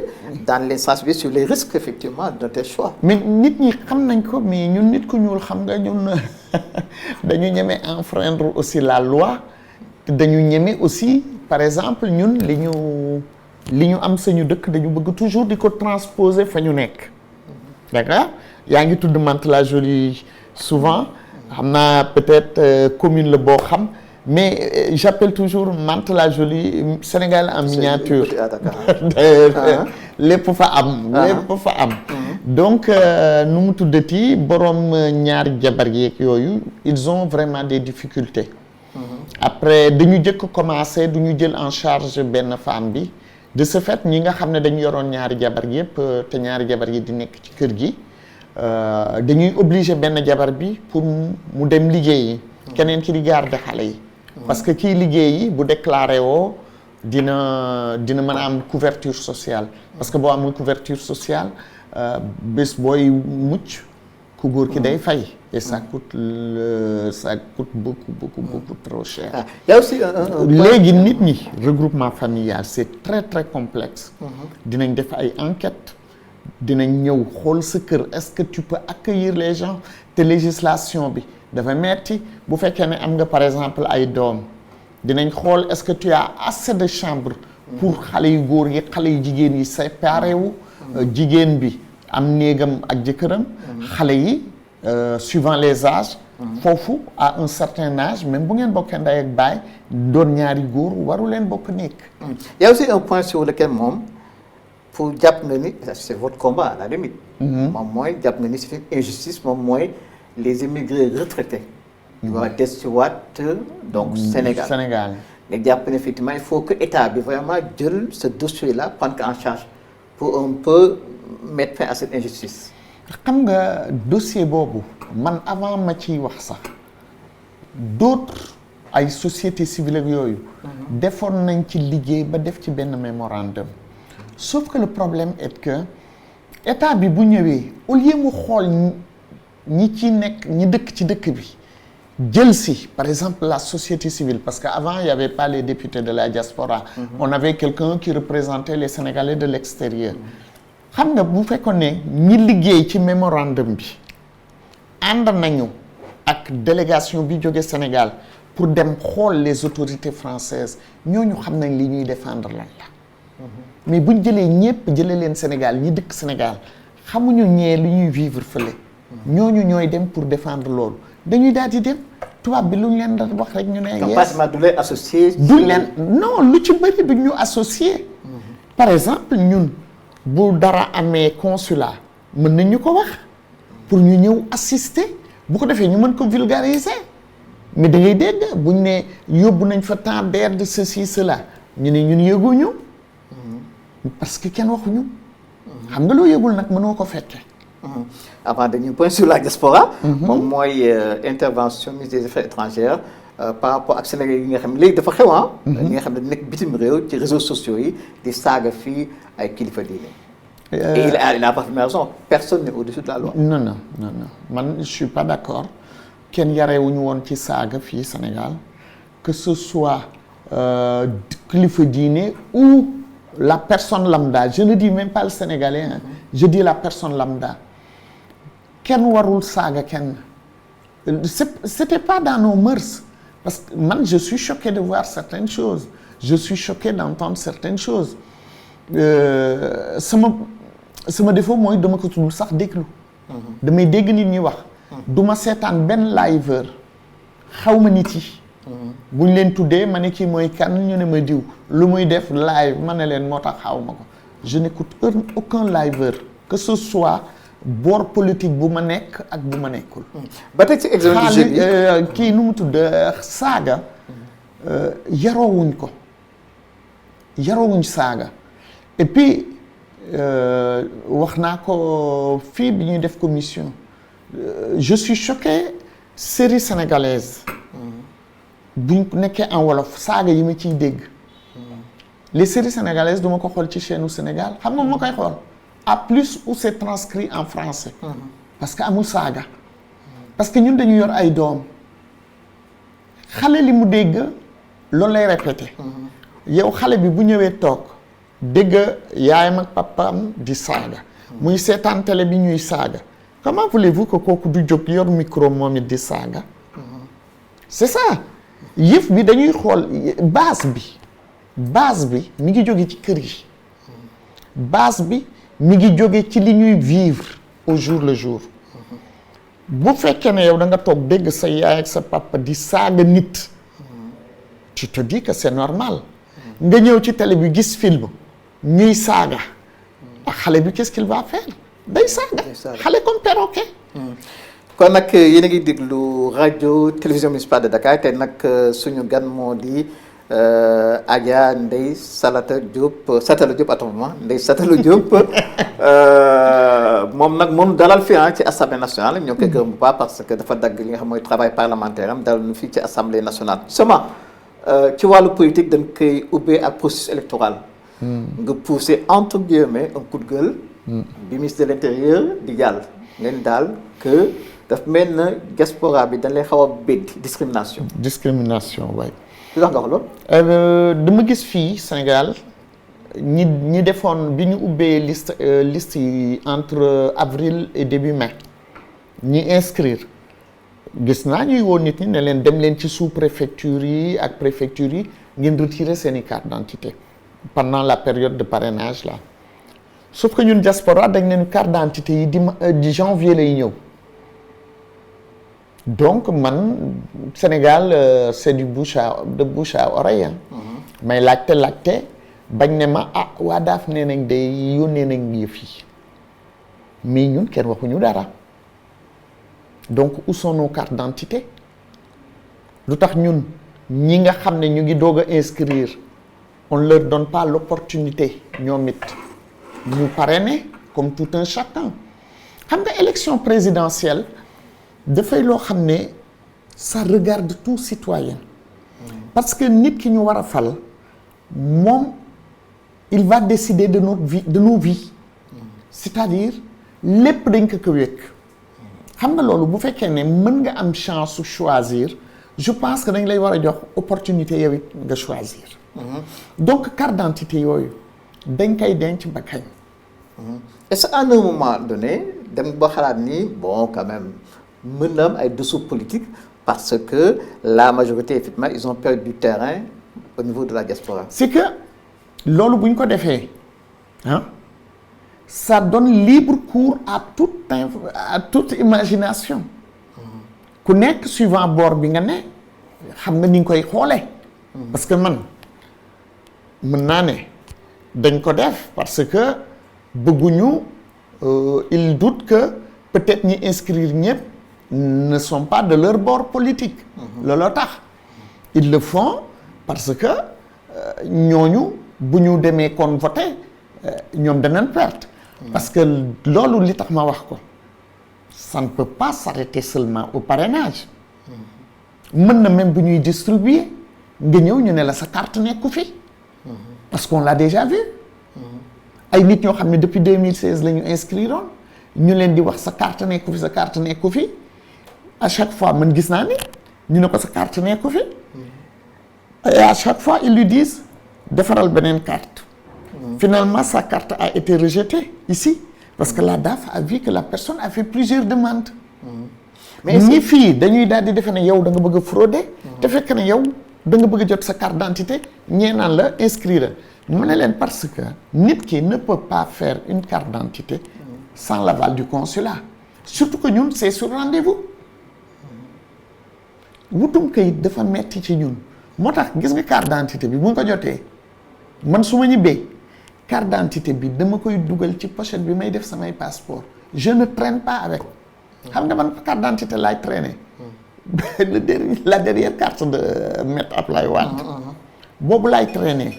[SPEAKER 1] dans les sensibiliser sur les risques effectivement de tes choix.
[SPEAKER 2] mais nit ñi xam nañ ko mais ñun nit ku ñuul xam nga ñun dañu ñeme enfreindre aussi la loi dañu ñeme aussi par exemple ñun li ñu am sañu dëkk dañu bëgg toujours di ko transposer fa ñu nekk. d'accord yaa ngi tudd Mantes-la-Jolie souvent. xam naa peut-être commune la boo xam mais j'appelle toujours Mantes-la-Jolie Sénégal en miniature. lépp fa am. lépp fa am. donc nu mu tuddati borom ñaari jabar yeeg yooyu ils ont vraiment des difficultés. après dañu jëkk commencer du ñu jël en charge benn femme bi de ce fait ñi nga xam ne dañu yoroon ñaari jabar yépp te ñaari jabar yi di nekk ci kër gi. dañuy obligé benn jabar bi pour mu dem liggéeyi. keneen ki di garder xale yi. parce que kii liggéeyi bu déclaré woo dina mën a am couverture sociale. parce que boo amul couverture sociale bés booy mucc ku góor ki day fay. et ça coûte beaucoup trop cher.
[SPEAKER 1] y a aussi
[SPEAKER 2] léegi nit ñi regroupement familial c'est très très complexe. dinañ def ay enquêtes. dinañ ñëw xool sa kër est-ce que tu peux accueillir les gens te législation bi dafa metti bu fekkee ne am nga par exemple ay doom dinañ xool est-ce que tu as assez de chambres pour xale yu góor yi xale yu jigéen yi séparé wu jigéen bi am néegam ak jëkkëram xale yi suivant les âges foofu à un certain âge même bu ngeen bokkee ndey ak baay doon ñaari góor waru leen bokk nekk.
[SPEAKER 1] Il y a aussi un point sur lequel moom pour jàpp na ni c'est votre combat à la limite. moom mooy jàpp na ni c'est une injustice moom mooy les immigrés retraités. ñu war a des ci waat donc Sénégal. nga jàpp ne effectivement il faut que état bi vraiment jël ce dossier là prendre en charge pour un peu mettre fin à cette injustice.
[SPEAKER 2] xam nga dossier boobu man avant ma ciy wax sax d'autres ay sociétés civiles ak yooyu defoon nañ ci liggéey ba def ci benn mémorandum sauf que le problème est que état bi bu ñëwee au lieu mu xool ñi ci nekk ñi dëkk ci dëkk bi jël si par exemple la société civile parce que avant il y avait pas les députés de la diaspora on avait quelqu'un qui représentait les Sénégalais de l'extérieur xam nga bu fekkoon ne ñi liggéey ci mémorandum bi ànd nañu ak délégation bi jóge Sénégal pour dem xool les autorités françaises ñooñu xam nañ li ñuy défendre lan la mais buñ jëlee ñëpp jëlee leen Sénégal ñi dëkk Sénégal xamuñu ñee lu ñuy vivre fële ñooñu ñooy dem pour défendre loolu dañuy daal di dem tubaab bi lu ñu leen da wax rek ñu ne
[SPEAKER 1] yes du leen associé
[SPEAKER 2] du leen non lu ci bëri du ñu associé par exemple ñun bu dara amee consulat mën nañ ñu ko wax pour ñu ñëw assister bu ko defee ñu mën ko vulgariser mais da ngay dégg buñ ne yóbbu nañ fa tant d'air de ceci cela ñu ne ñun yëguñu parce que kenn waxuñu xam nga loo yëgul nag mënoo ko fekke
[SPEAKER 1] avant dañuy point sur la diaspora moom mooy intervention ministre des affaires étrangères par rapport ak Sénégal yi nga xam ne léegi dafa xew ñi nga xam ne nekk bitim réew ci réseaux sociaux yi di saaga fii ay kilifa diine et il a parfaitement raison personne n'est au-dessus de la loi
[SPEAKER 2] non man je suis pas d'accord kenn yarewuñu woon ci saaga fii Sénégal que ce soit kilifa diine ou la personne lambda je ne dis même pas le Sénégalais je dis la personne lambda kenn warul saaga kenn c'était pas dans nos mœurs parce que man je suis choqué de voir certaines choses je suis choqué d'entendre certaines choses sama défaut mooy dama ko tuddul sax déglu damay dégg nit ñi wax duma seetaan benn liveur xaw ma nit yi buñ leen tuddee ma ne kii mooy kan ñu ne ma diw lu muy def live ma ne leen moo tax xaw ma ko je n'écoute aucun liveur que ce soit boor politique bu ma nekk ak bu ma nekkul
[SPEAKER 1] ba tey ci exemple du jeu bi
[SPEAKER 2] kii nu mu tudd saaga yaroowuñ saaga et puis wax naa ko fii bi ñuy def commission je suis choqué série sénégalaise buñ nekkee en wolof saaga yi ma ciy dégg les séries sénégalaises duma ko xool ci chaîne u Sénégal xam nga ma koy xool à plus où c'est transcrit en français parce que amul saaga parce que ñun dañu yor ay doom xale li mu dégg loolu lay répété yow xale bi bu ñëwee toog dégg yaayam ak papaam di saaga muy seetaan télé bi ñuy saaga comment voulez-vous que kooku du jóg yor micro moom it di saaga c'est ça yëf bi dañuy xool base bi mi ngi jóge ci kër yi base bi mi ngi jóge ci li ñuy vivre au jour le jour bu fekkee ne yow da nga toog dégg sa yaay ak sa papa di saaga nit tu te dis que c'est normal nga ñëw ci télé bi gis film ñuy saaga ak xale bi qu'est-ce qu'il va faire day saaga xale comme perroquet
[SPEAKER 1] kon nag yéen a ngi déglu rajo télévision municipale de Dakar te nag suñu gan moo di Adja Ndeye Sallatou Diop autrement Ndeye Sallatou Diop moom nag moom dalal fii ci assemblée nationale ñoo koy gërëm bu baax parce que dafa dagg li nga xam mooy travail parlementaire am dalal ñu fii ci assemblée nationale. Seulement ci wàllu politique dañ koy ubbee ak processus électoral. nga pousser entre guillemets un coup de gueule. bi ministre de l'intérieur di jàll. ngeen daal que daf mel na diaspora bi dañ lay xaw a béddi discrimination.
[SPEAKER 2] waay.
[SPEAKER 1] lu tax nga wax loolu.
[SPEAKER 2] dama gis fii Sénégal ñi defoon bi ñu ubbee liste yi entre avril et début mai ñi inscrire gis naa ñuy woon nit ñi ne leen dem leen ci sous-préfecture yi ak préfecture yi ngeen retirer seeni carte d'identité pendant la période de parrainage là sauf que ñun diaspora dañ leen carte d'identité yi di janvier lay ñëw. Donc man Sénégal c'est de bouche à oreille may laajte bañ ne ma waa daaf nee nañ day yónnee nañ yëf yi mais ñun kenn waxuñu dara donc où sont nos cartes d'identité lu tax ñun ñi nga xam ne ñu ngi doog a inscrire on leur donne pas l'opportunité ñoom it ñu parrainer comme tout un chacun xam nga élection présidentielle dafay loo xam ne ça regarde tout citoyen parce que nit ki ñu war a fal moom il va décider de notre vie de nos vies c'est-à-dire lépp dañ ko wékk xam nga loolu bu fekkee ne mën nga am chance su choisir je pense que dañ lay war a jox opportunité yow it nga choisir donc carte d'identité yooyu dañ koy denc ba kañ
[SPEAKER 1] est-ce qu'à un moment donné dem ba xalaat ni bon quand même mën na am ay dessous politique parce que la majorité effectivement ils ont perdu du terrain au niveau de la diaspora.
[SPEAKER 2] c'est que loolu bu ñu ko defee ah ça donne libre cours à toute imagination ku nekk suivant bord bi nga ne xam nga ni nga koy xoolee parce que man mën naa ne dañ ko def parce que bëgguñu il doute que peut-être ñi inscrire ñëpp ne sont pas de leur bord politique looloo tax ils le font parce que ñooñu bu ñu demee kon voter ñoom danañ perte parce que loolu li tax ma wax ko ça ne peut pas s'arrêter seulement au parrainage mën na même bu ñuy distribuer nga ñëw ñu ne la sa carte nekku fi parce qu'on l'a déjà vu ay nit ñoo xam ne depuis 2016 la ñu inscriroon ñu leen di wax sa carte nekku fi à chaque fois man gis naa ni ñu ne ko sa carte nekku fi et à chaque fois ils lui disent defaral beneen carte finalement sa carte a été rejetée ici parce que la DAF a vu que la personne a fait plusieurs demandes mais ñi fii dañuy daal di defe ne yow da nga bëgg a frauder te fekk ne yow da nga bëgg a jot sa carte d'identité ñee naan la inscrire mu ne leen parce que nit ki ne peut pas faire une carte d'identité sans l'aval du consulat surtout que ñun c'est sur rendez-vous wutum kayit dafa metti ci ñun moo tax gis nga carte d'identité bi bu nga ko jotee man su ma ñibbee carte d'identité bi dama koy dugal ci pochette bi may def samay passeport je ne traîne pas avec xam nga man carte d'identité laay traîner la dernière carte de Maître Abdoulaye Wade boobu laay traîner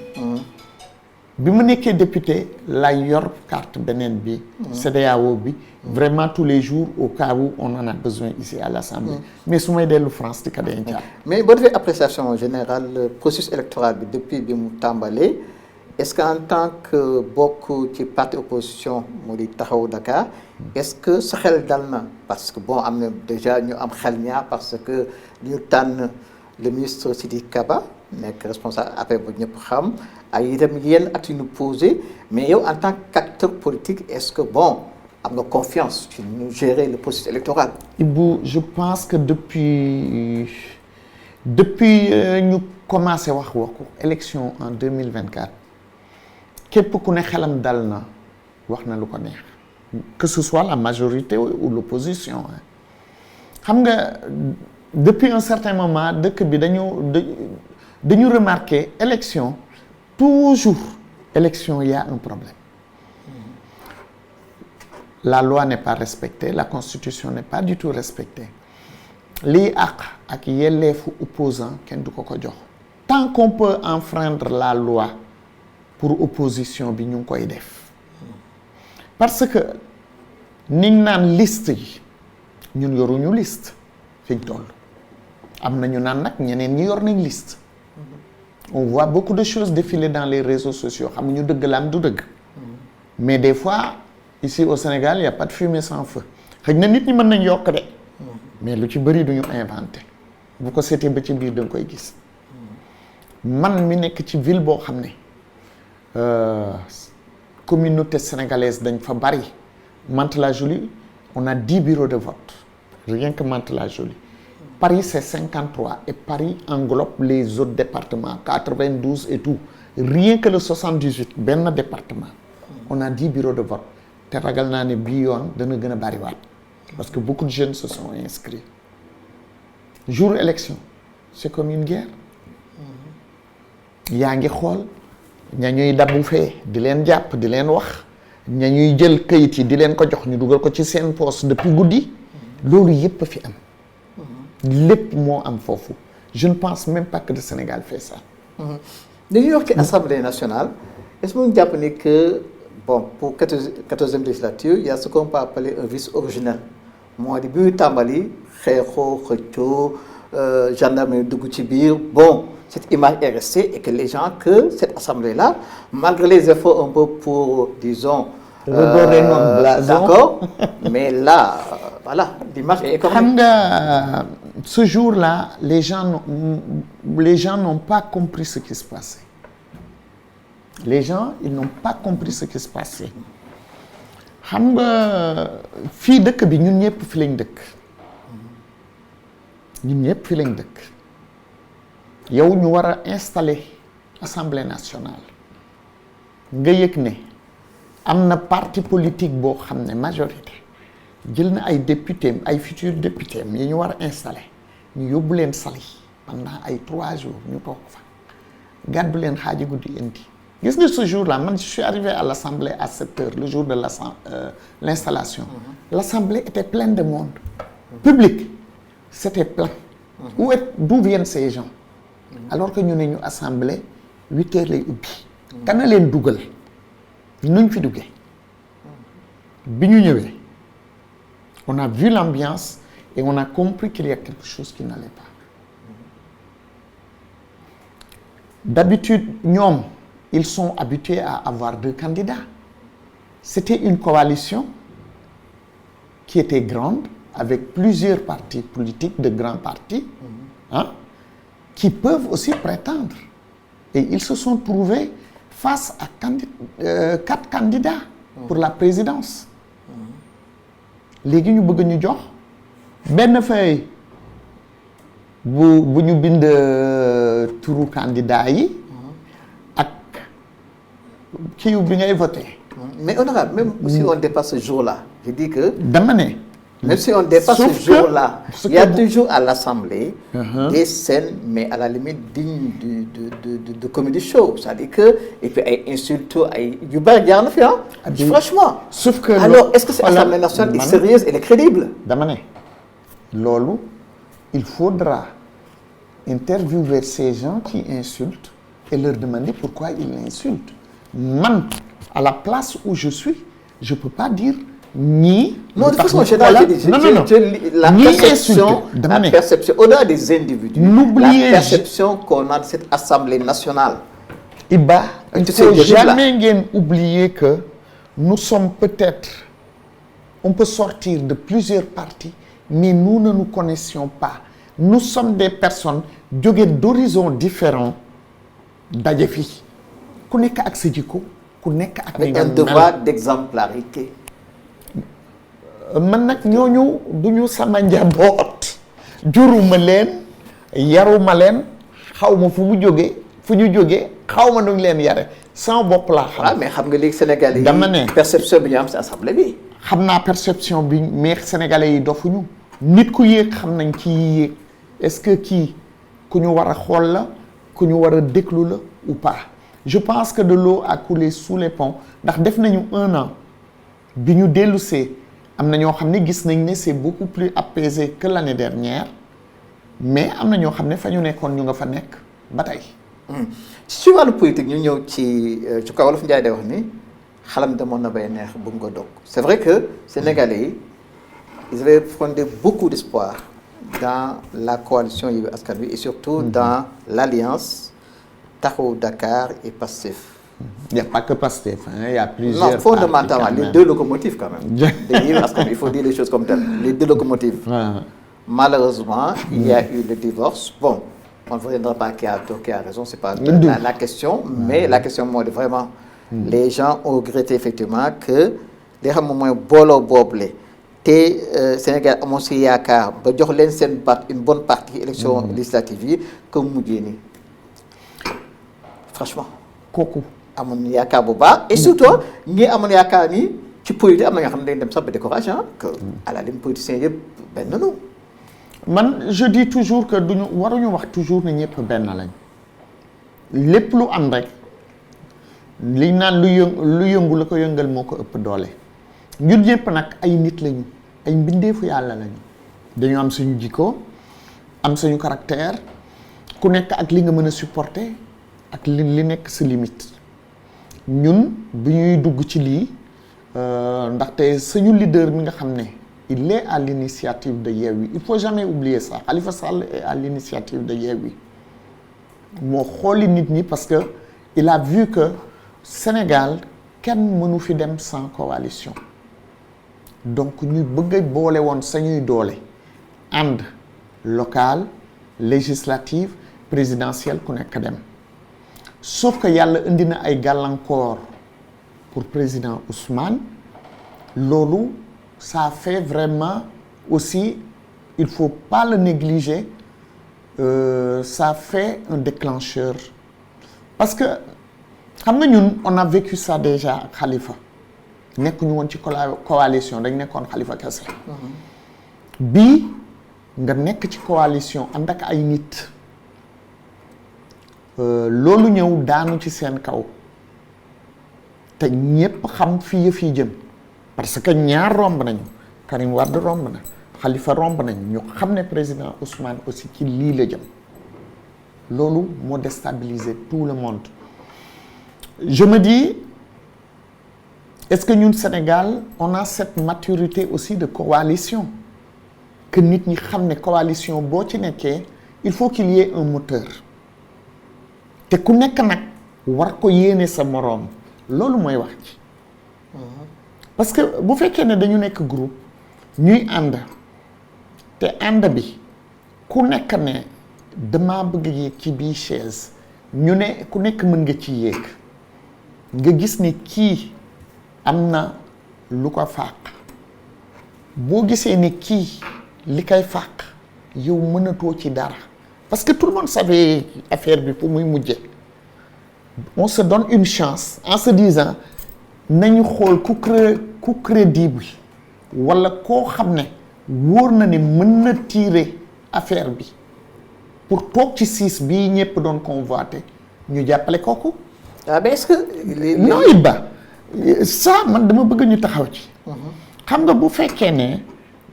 [SPEAKER 2] bi ma nekkee député laay yor carte beneen bi CEDEAO bi vraiment tous les jours au cas où on en a besoin ici à l'Assemblée mais su may dellu France di ko dencaat
[SPEAKER 1] mais boo defee appréciation générale le processus électoral bi depuis bi mu tàmbalee est-ce que en tant que bokk ci parti opposition moo di Taxawu Dakar est-ce que sa xel dal na parce que bon am na déjà ñu am xel ñaar parce que ñu tànn le ministre Sidiki Kaba nekk responsable après bu ñëpp xam ay itam yenn actes yu ñu posé mais yow en tant qu'acteur politique est-ce que bon am nga confiance ci ñu gérer le processus électoral.
[SPEAKER 2] Ibou je pense que depuis ñu commencé wax ko élection en 2024 képp ku ne xelam dal na wax na lu ko neex que ce soit la majorité ou l'opposition xam nga depuis un certain moment dëkk bi dañu remarquer élection toujours élection il y a un problème la loi n'est pas respectée la constitution n'est pas du tout respectée lii ak yelleefu opposant kenn du ko jox tant qu'on peut enfreindre la loi pour opposition bi ñu ngi koy def parce que niñ naan liste yi ñun yoruñu liste fiñ toll am na ñu naan nag ñeneen ñi yor nañ liste on voit beaucoup de choses défiler dans les réseaux sociaux xam ñu dëgg la am du dëgg mais des fois ici au Sénégal il y a pas de fumée sans feu xëy na nit ñi mën nañ yokk de mais lu ci bëri duñu inventé bu ko seetee ba ci biir da nga koy gis man mi nekk ci ville boo xam ne communauté sénégalaise dañ fa bari Mantes-la-Jolie on a 10 bureaux de vote rien que Mantes-la-Jolie Paris c'est 53 et Paris englobe les autres départements 92 et tout rien que le 78 benn département on a 10 bureaux de vote te ragal naa ne bii yoon dana gën a bariwaat parce que beaucoup de jeunes se sont inscrits jour élection c'est comme une guerre yaa ngi xool ña ñuy dabbu fee di leen jàpp di leen wax ña ñuy jël kayit yi di leen ko jox ñu dugal ko ci seen poste depuis guddi loolu yépp a fi am lépp moo am foofu je ne pense même pas que le Sénégal fait ça.
[SPEAKER 1] dañuy wax ci Assemblée nationale est-ce que mu jàpp ni que bon pour 14e législature il y a ce qu'on peut appeler un vice originel moo di bi muy tàmbali xeexoo xëccoo gendarmerie dugg ci biir bon cette image est restée et que les gens que cette assemblée-là malgré les efforts un peu pour disons
[SPEAKER 2] redorer notre blason.
[SPEAKER 1] d'accord mais là voilà l'image est comme
[SPEAKER 2] xam nga ce jour-là les gens n'ont pas compris ce qui se passait. Les gens ils n'ont pas compris ce qui se passait. xam nga fii dëkk bi ñun ñëpp fi lañ dëkk ñun ñëpp fi lañ dëkk yow ñu war a installer Assemblée nationale nga yëg ne am na parti politique boo xam ne majorité jël na ay députés ay futurs députés yi ñu war a installer ñu yóbbu leen Saly pendant ay 3 jours ñu toog fa gàddu leen xaaji guddi indi gis nga ce jour-là man je suis arrivé à l'Assemblée à 7 heures le jour de l'installation. L'Assemblée était pleine de monde. Public c'était plein. D'où viennent ces gens? Alors que ñu ne ñu Assemblée 8 heures lay ubbi. kana leen dugal nuñ fi duggee bi ñu ñëwee on a vu l'ambiance et on a compris qu'il y a quelque chose qui n'allait pas. D'habitude ñoom ils sont habitués à avoir 2 candidats. C'était une coalition qui était grande avec plusieurs partis politiques de grands partis qui peuvent aussi prétendre. Et ils se sont trouvés face à 4 candidats pour la présidence. Léegi ñu bëgg ñu jox benn feuille bu ñu bind turu candidat yi ak kii bi ngay voté.
[SPEAKER 1] Mais honorable, même si on dépasse ce jour-là, je dis que
[SPEAKER 2] dama ne.
[SPEAKER 1] même si on dépasse ce jour-là, il y a toujours à l'Assemblée des scènes, mais à la limite dignes de comédie show. C'est-à-dire que, et puis, ay insultes, ay yu bari jaar na fi franchement.
[SPEAKER 2] Sauf que
[SPEAKER 1] alors, est-ce que cette Assemblée nationale est sérieuse, elle est crédible?
[SPEAKER 2] Dama ne loolu il faudra interviewer ces gens qui insultent et leur demander pourquoi ils insultent. Man, à la place où je suis, je peux pas dire ni.
[SPEAKER 1] Non, de façon générale, la perception, au-delà des individus, la perception qu'on a de cette Assemblée nationale.
[SPEAKER 2] Iba, il ne faut jamais oublier que nous sommes peut-être, on peut sortir de plusieurs partis, mais nous ne nous connaissions pas. Nous sommes des personnes d'horizons différents daje fi ku nekk ak sa jikko ku nekk ak
[SPEAKER 1] avec un devoir d'exemplarité.
[SPEAKER 2] Man nag ñooñu duñu sama njaboot juruma leen yaruma leen xaw ma fu ñu jógee xaw ma nuñ leen yare sama bopp laa xam.
[SPEAKER 1] Ah mais xam nga léegi Sénégalais yi
[SPEAKER 2] dama ne
[SPEAKER 1] perception bi ñu am ci assemblée bi.
[SPEAKER 2] xam naa perception bi mais Sénégalais yi dofuñu nit ku yéeg xam nañ ci yéeg est-ce que kii ku ñu war a xool la ku ñu war a déglu la ou pas. Je pense que de l'eau a coulé sous les ponts ndax def nañu 1 an bi ñu dellusee am na ñoo xam ne gis nañ ne c'est beaucoup plus apaisé que l'année dernière mais am na ñoo xam ne fa ñu nekkoon ñu nga fa nekk ba tey.
[SPEAKER 1] ci wàllu politique ñu ñëw ci kaw Wolof Njaay day wax ni xalam demoon na bay neex bu mu ko dog. C'est vrai que Sénégalais yi ils avaient fondé beaucoup d'espoir dans la coalition Yewwi Askan Wi et surtout dans l'alliance Taxawu Dakar et Pastef.
[SPEAKER 2] Il n'y a pas que Pastef, il y a plusieurs.
[SPEAKER 1] Non, fondamentalement, les 2 locomotives quand même. De Yewwi Askan Wi, il faut dire les choses comme telles. Les 2 locomotives. Malheureusement, il y a eu le divorce. Bon, on ne reviendra pas qui a tort, qui a raison, c'est pas la question. Mais la question, moi, vraiment, les gens ont regretté effectivement que les gens ont moins bolo boblé. te Sénégal amoon si yaakaar ba jox leen seen une bonne partie élection législative yi comme mujjee nii franchement
[SPEAKER 2] kooku
[SPEAKER 1] amoon yaakaar bu baax et surtout ñi amoon yaakaar ni ci politique am na nga xam ne dañ dem sax ba découragé que à la limite politiciens yëpp benn nu
[SPEAKER 2] man je dis toujours que duñu waruñu wax toujours ne ñëpp benn lañ lépp lu am rek liñ naan lu yëngu la ko yëngal moo ko ëpp doole ñun ñëpp nag ay nit lañu ay mbindeefu yàlla lañu dañu am suñu jikko am suñu caractère ku nekk ak li nga mën a supporter ak li nekk sa limite ñun bu ñuy dugg ci lii ndaxte suñu leader mi nga xam ne il est à l'initiative de Yewwi. Il faut jamais oublier ça. Khalifa Sall est à l'initiative de Yewwi. moo xooli nit ñi parce que il a vu que Sénégal kenn mënu fi dem sans coalition. Donc ñu bëgg a boole woon sañuy doole ànd local législative présidentielle ku nekk dem sauf que yàlla indi na ay gàllankoor pour président Ousmane loolu ça fait vraiment aussi il faut pas le négliger ça fait un déclencheur parce que xam nga ñun on a vécu ça déjà ak Khalifa nekkuñu woon ci coalition dañ nekkoon Khalifa kese bii nga nekk ci coalition ànd ak ay nit loolu ñëw daanu ci seen kaw te ñépp xam fi yëf yi jëm parce que ñaar romb nañu Karim Wade romb na Khalifa romb nañu ñu xam ne président Ousmane aussi ci lii la jëm loolu moo déstabiliser tout le monde je me dis est-ce que ñun Sénégal on a cette maturité aussi de coalition que nit ñi xam ne coalition boo ci nekkee il faut qu'il y ait un moteur te ku nekk nag war ko yéene sa moroom loolu mooy wax ci parce que bu fekkee ne dañu nekk groupe ñuy ànd te ànd bi ku nekk ne dama bëgg yéeg ci bii chaise ñu ne ku nekk mën nga ci yéeg nga gis ne kii am na lu ko fàq boo gisee ne kii li koy fàq yow mënatoo ci dara parce que tout le monde savait affaire bi fu muy mujje on se donne une chance en se disant nañu xool ku crédible walla koo xam ne wóor na ne mën na tirer affaire bi pour toog ci siis bii ñëpp doon convoité ñu jàppale kooku.
[SPEAKER 1] ah mais est-ce que.
[SPEAKER 2] non Iba ça man dama bëgg ñu taxaw ci. xam nga bu fekkee ne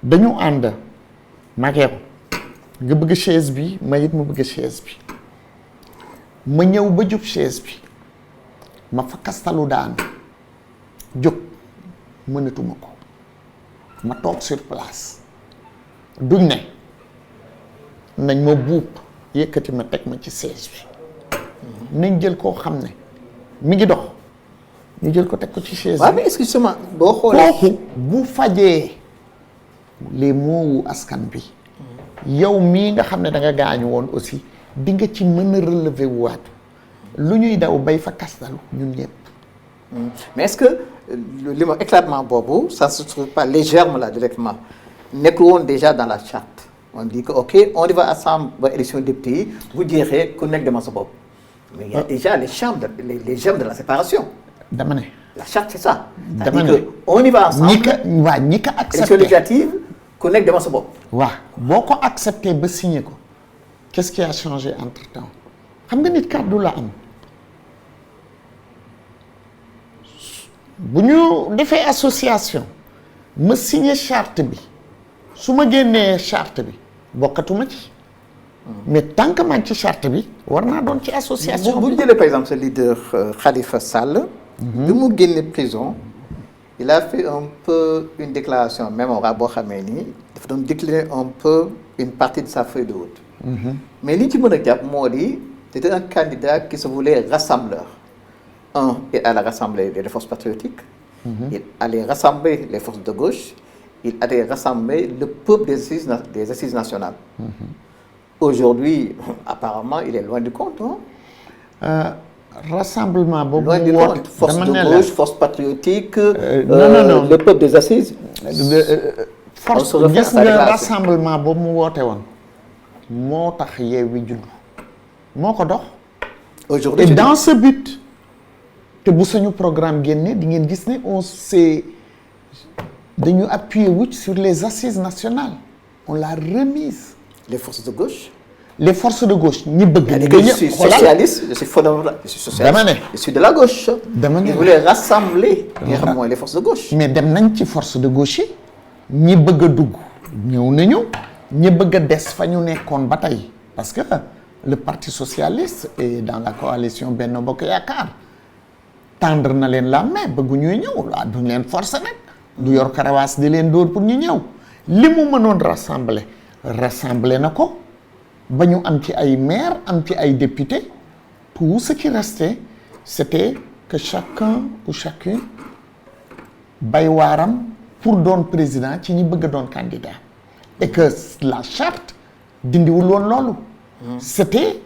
[SPEAKER 2] dañu ànd mageeku nga bëgg chaise bi ma it ma bëgg chaise bi ma ñëw ba jub chaise bi ma fa kastalu daan jóg mënatuma ko ma toog sur place duñ ne nañ ma buub yëkkati ma teg ma ci chaise bi nañ jël koo xam ne mi ngi dox ñu jël ko teg ko ci chaise bi.
[SPEAKER 1] waaw mais est-ce que justement boo xoolee
[SPEAKER 2] kooku bu fajee les mots wu askan bi yow mii nga xam ne da nga gaañu woon aussi di nga ci mën a relever wu waat lu ñuy daw bay fa kastalu ñun ñëpp.
[SPEAKER 1] mais est-ce que li ma éclatement boobu ça se trouve pas les germes là directement nekkul woon déjà dans la charte on dit que ok on y va ensemble ba élection député yi bu jeexee ku nekk demal sa bopp mais il y a déjà les germes de la séparation.
[SPEAKER 2] dama ne.
[SPEAKER 1] la charte c'est ça.
[SPEAKER 2] dama ne
[SPEAKER 1] c'est-à-dire que on y va ensemble.
[SPEAKER 2] ñi ko accepté
[SPEAKER 1] élection législative ku nekk demal sa bopp.
[SPEAKER 2] waaw boo ko accepté ba signé ko qu'est-ce qui a changé entre-temps xam nga nit kàddu la am bu ñu defee association ma signé charte bi su ma génnee charte bi bokkatuma ci mais tant que man ci charte bi war naa doon ci association
[SPEAKER 1] bu ñu jëlee par exemple ce leader Khalifa Sall. bi mu génne prison. il a fait un peu une déclaration mémorable boo xamee ni dafa doon décliner un peu une partie de sa feuille de route. mais li ci mën a jàpp moo di c'était un candidat qui se voulait rassembleur. Il allait rassembler les forces patriotiques. Il allait rassembler les forces de gauche. Il allait rassembler le peuple des assises nationales. Aujourd'hui, apparemment, il est loin du compte.
[SPEAKER 2] Rassemblement boobu
[SPEAKER 1] loin du compte. Force de gauche, force patriotique,
[SPEAKER 2] non.
[SPEAKER 1] le peuple des assises.
[SPEAKER 2] Force gis nga rassemblement boobu mu woote woon moo tax Yewwi judd moo ko dox.
[SPEAKER 1] Aujourd'hui,
[SPEAKER 2] et dans ce but te bu sañu programme génne di ngeen gis ne on s'est dañu appuyer wu sur les assises nationales on l'a remise.
[SPEAKER 1] les forces de gauche.
[SPEAKER 2] les forces de gauche ñi bëgg.
[SPEAKER 1] je suis socialiste je suis fondamentaliste je suis socialiste.
[SPEAKER 2] dama ne
[SPEAKER 1] je suis de la gauche.
[SPEAKER 2] dama ne
[SPEAKER 1] il voulait rassembler. nga xam mooy les forces de gauche.
[SPEAKER 2] mais dem nañ ci force de gauche yi ñi bëgg a dugg ñëw nañu ñi bëgg a des fa ñu nekkoon ba tey parce que le parti socialiste est dans la coalition Benno Bokk Yaakaar tendre na leen la main bëgg ñuy ñëw waaw duñ leen forcer nag du yor karawaas di leen dóor pour ñu ñëw li mu mënoon rassembler na ko ba ñu am ci ay maires am ci ay députés tout ce qui restait c'était que chacun ou chacune bay waaram pour doon président ci ñi bëgg a doon candidat et que la charte dindiwul woon loolu c'était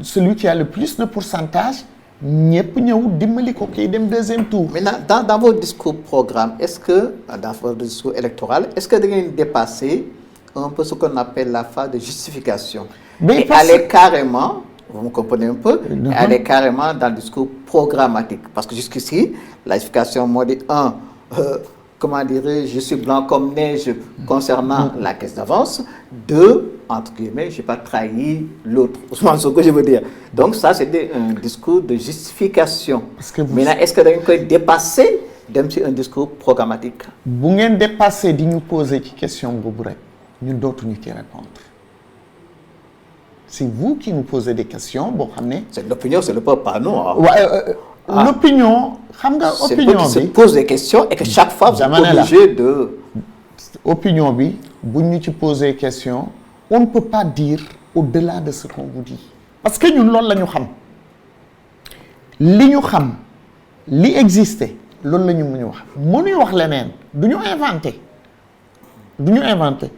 [SPEAKER 2] celui qui a le plus de pourcentage ñëpp ñëw dimbali ko kii dem deuxième tour.
[SPEAKER 1] Maintenant dans vos discours programme est-ce que dans votre discours électoral est-ce que da ngeen dépasser un peu ce qu'on appelle la phase de justification et aller carrément, vous me comprenez un peu, aller carrément dans le discours programmatique parce que jusqu'ici la justification moo di comment dirais-je, je suis blanc comme neige concernant la caisse d'avance. 2, entre guillemets, je n'ai pas trahi l'autre. C'est ce que je veux dire. Donc ça, c'était un discours de justification. Maintenant, est-ce que vous avez dépassé un discours programmatique?
[SPEAKER 2] Si vous avez dépassé de nous poser des questions, nous d'autres nous répondre. C'est vous qui nous posez des questions. Bon,
[SPEAKER 1] c'est l'opinion, c'est le peuple, pas nous.
[SPEAKER 2] L'opinion,
[SPEAKER 1] c'est le peuple qui se pose des questions et que chaque fois, vous êtes obligé de...
[SPEAKER 2] Opinion, si vous nous posez des questions, on ne peut pas dire au-delà de ce qu'on vous dit. Parce que nous, c'est ce que nous savons. Ce que nous savons, ce qui existe, c'est ce que nous savons. Nous ne savons pas. Nous nous inventer. Nous nous inventer.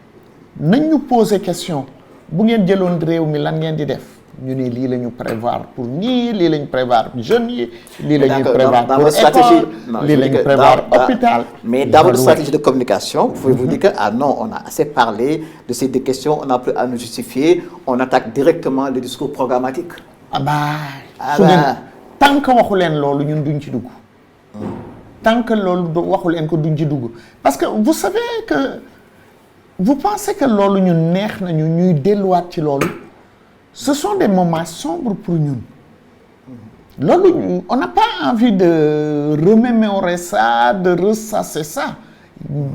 [SPEAKER 2] Nous nous poser des questions. Si vous avez dit mi lan ngeen di def ñu ne lii la ñu prévoir pour ñii lii la ñu prévoir jeunes yi lii la ñu prévoir pour école lii la ñu prévoir hôpital.
[SPEAKER 1] Mais dans votre stratégie de communication, vous pouvez vous dire que ah non, on a assez parlé de ces deux questions, on n'a plus à nous justifier, on attaque directement le discours programmatique.
[SPEAKER 2] Tant que waxu leen loolu ñun duñ ci dugg. Tant que loolu waxu leen ko duñ ci dugg parce que vous savez que vous pensez que loolu ñu neex nañu ñuy delluwaat ci loolu ce sont des moments sombres pour ñun loolu on n'a pas envie de remémorer ça de ressasser ça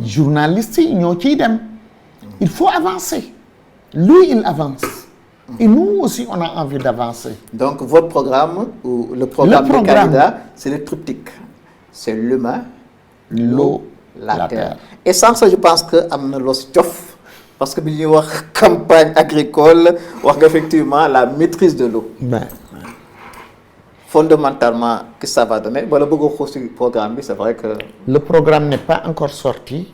[SPEAKER 2] journalistes yi ñoo ciy dem il faut avancer lui il avance et nous aussi on a envie d'avancer.
[SPEAKER 1] Donc votre programme ou le programme des candidats c'est le triptyque, c'est l'humain, l'eau, la terre. Et sans ça, je pense que am na los jof parce que bi ñuy wax campagne agricole wax nga effectivement la maîtrise de l'eau. Fondamentalement, qu'est-ce que ça va donner? Voilà, beaucoup de programme, c'est vrai que...
[SPEAKER 2] Le programme n'est pas encore sorti.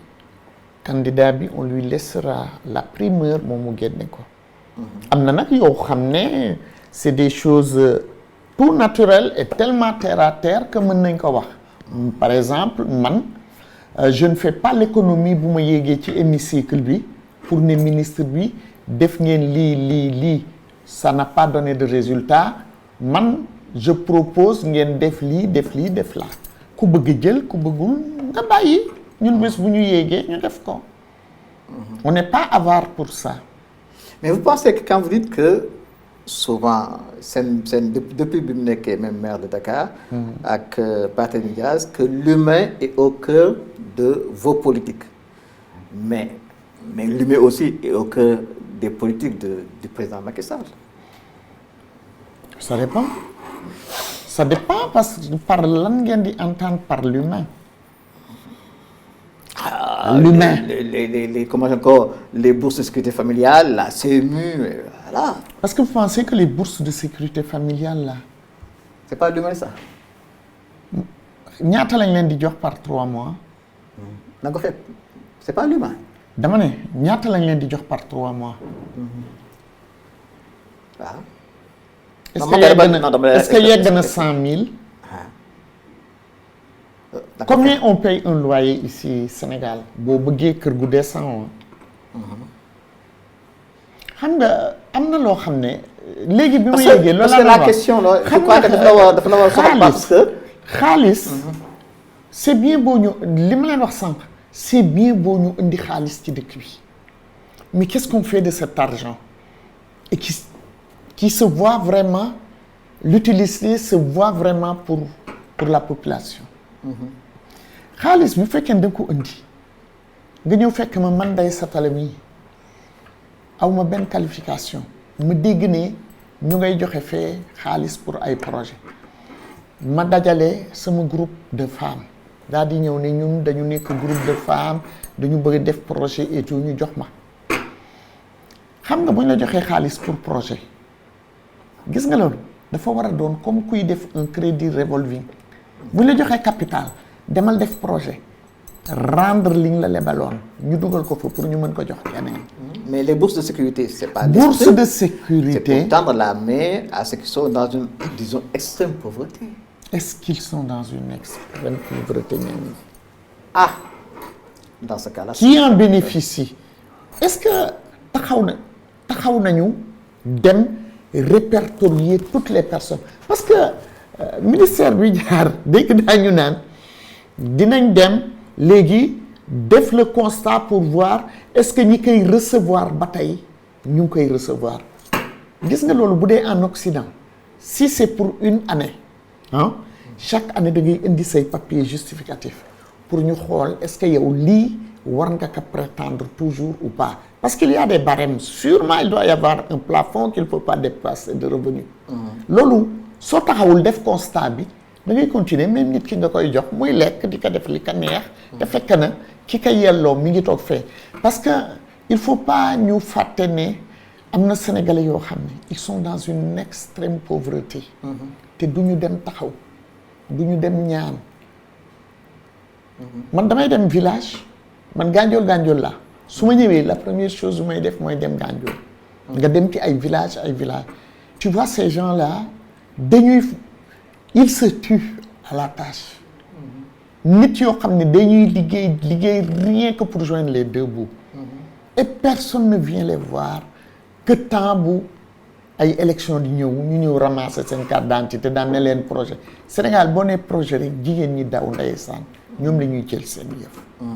[SPEAKER 2] Candidat, on lui laissera la primeur, c'est des choses tout naturelles et tellement terre à terre que par exemple, je ne fais pas l'économie pour me hémicycle pour les ministres ça n'a pas donné de résultat. Je propose ngeen def lii def la ku bëgg jël ku bëggul nga bàyyi ñun bés bu ñu yéegee ñu def ko. On n'est pas avare pour ça.
[SPEAKER 1] Mais vous pensez que quand vous dites que souvent depuis bi mu nekkee même maire de Dakar ak Barthélémy Dias que l'humain est au cœur de vos politiques mais l'humain aussi est au cœur des politiques du président Macky Sall.
[SPEAKER 2] Ça dépend. Ça dépend parce que par lan ngeen di entendre par l'humain. L'humain.
[SPEAKER 1] Comment encore les bourses de sécurité familiale, la CMU, voilà.
[SPEAKER 2] Parce que vous pensez que les bourses de sécurité familiale là.
[SPEAKER 1] C'est pas l'humain ça.
[SPEAKER 2] ñaata lañ leen di jox par 3 mois.
[SPEAKER 1] na ko xeeb c'est pas l'humain.
[SPEAKER 2] dama ne ñaata lañ leen di jox par 3 mois.
[SPEAKER 1] waaw.
[SPEAKER 2] Est-ce que yegg na 100 000? Combien on paye un loyer ici au Sénégal? Boo bëggee kër gu décent. xam nga am na loo xam ne léegi bi ma yeggee loolu
[SPEAKER 1] parce que la question là je crois que dafa la war soxla parce que
[SPEAKER 2] xaalis c'est bien boo ñu li ma leen wax sànq c'est bien boo ñu indi xaalis ci dëkk bi mais qu'est-ce qu'on fait de cet argent et qui se voit vraiment l'utiliser se voit vraiment pour la population. xaalis bu fekkee da nga ko indi nga ñëw fekk ma man day satale mi aw ma benn qualification ma dégg ne ñu ngay joxe fee xaalis pour ay projet ma dajale sama groupe de femmes daal di ñëw ne ñun dañu nekk groupe de femmes dañu bëgg def projet et tout ñu jox ma xam nga bu ñu la joxee xaalis pour projet gis nga loolu dafa war a doon comme kuy def un crédit revolving bu ñu la joxee capital demal def projet rendre li ñu la lebaloon ñu dugal ko fa pour ñu mën ko jox keneen.
[SPEAKER 1] Mais les bourses de sécurité, c'est pas
[SPEAKER 2] bourse
[SPEAKER 1] l'esprit.
[SPEAKER 2] de
[SPEAKER 1] C'est
[SPEAKER 2] sécurité.
[SPEAKER 1] pour tendre la main à ceux qui sont dans une, disons, extrême pauvreté.
[SPEAKER 2] Est-ce qu'ils sont dans une extrême pauvreté même?
[SPEAKER 1] Ah, dans ce cas-là.
[SPEAKER 2] Qui en bénéficie? Est-ce que taxaw nañu dem répertorier toutes les personnes parce que ministère bi jaar dégg naa ñu naan dinañ dem léegi def le constat pour voir est-ce que ñi koy recevoir ba tey ñu ngi koy recevoir gis nga loolu bu dee en Occident si c'est pour une année ah chaque année da ngay indi say papier justificatif pour ñu xool est-ce que yow lii war nga ko prétendre toujours ou pas parce qu'il y a des barèmes sûrement il doit y avoir un plafond qu'il faut pas dépasser de revenus loolu soo taxawul def constat bi da ngay continuer même nit ki nga koy jox muy lekk di ko def li ko neex te fekk na ki ko yelloo mi ngi toog fee parce que il faut pas ñu fàtte ne am na Sénégalais yoo xam ne ils sont dans une extrême pauvreté te du ñu dem taxaw du ñu dem ñaan man damay dem village man gànjool la su ma ñëwee la première chose bu may def mooy dem gànjool nga dem ci ay village tu vois ces gens-là dañuy ils se tuent à la tâche nit yoo xam ne dañuy liggéey rien que pour joindre les deux bouts et personne ne vient les voir que temps bu ay élection di ñëw ñu ñëw ramasser seen carte d'identité daan ne leen projet Sénégal boo nee projet rek jigéen ñi daw ndeysaan ñoom la ñuy jël seen yëf.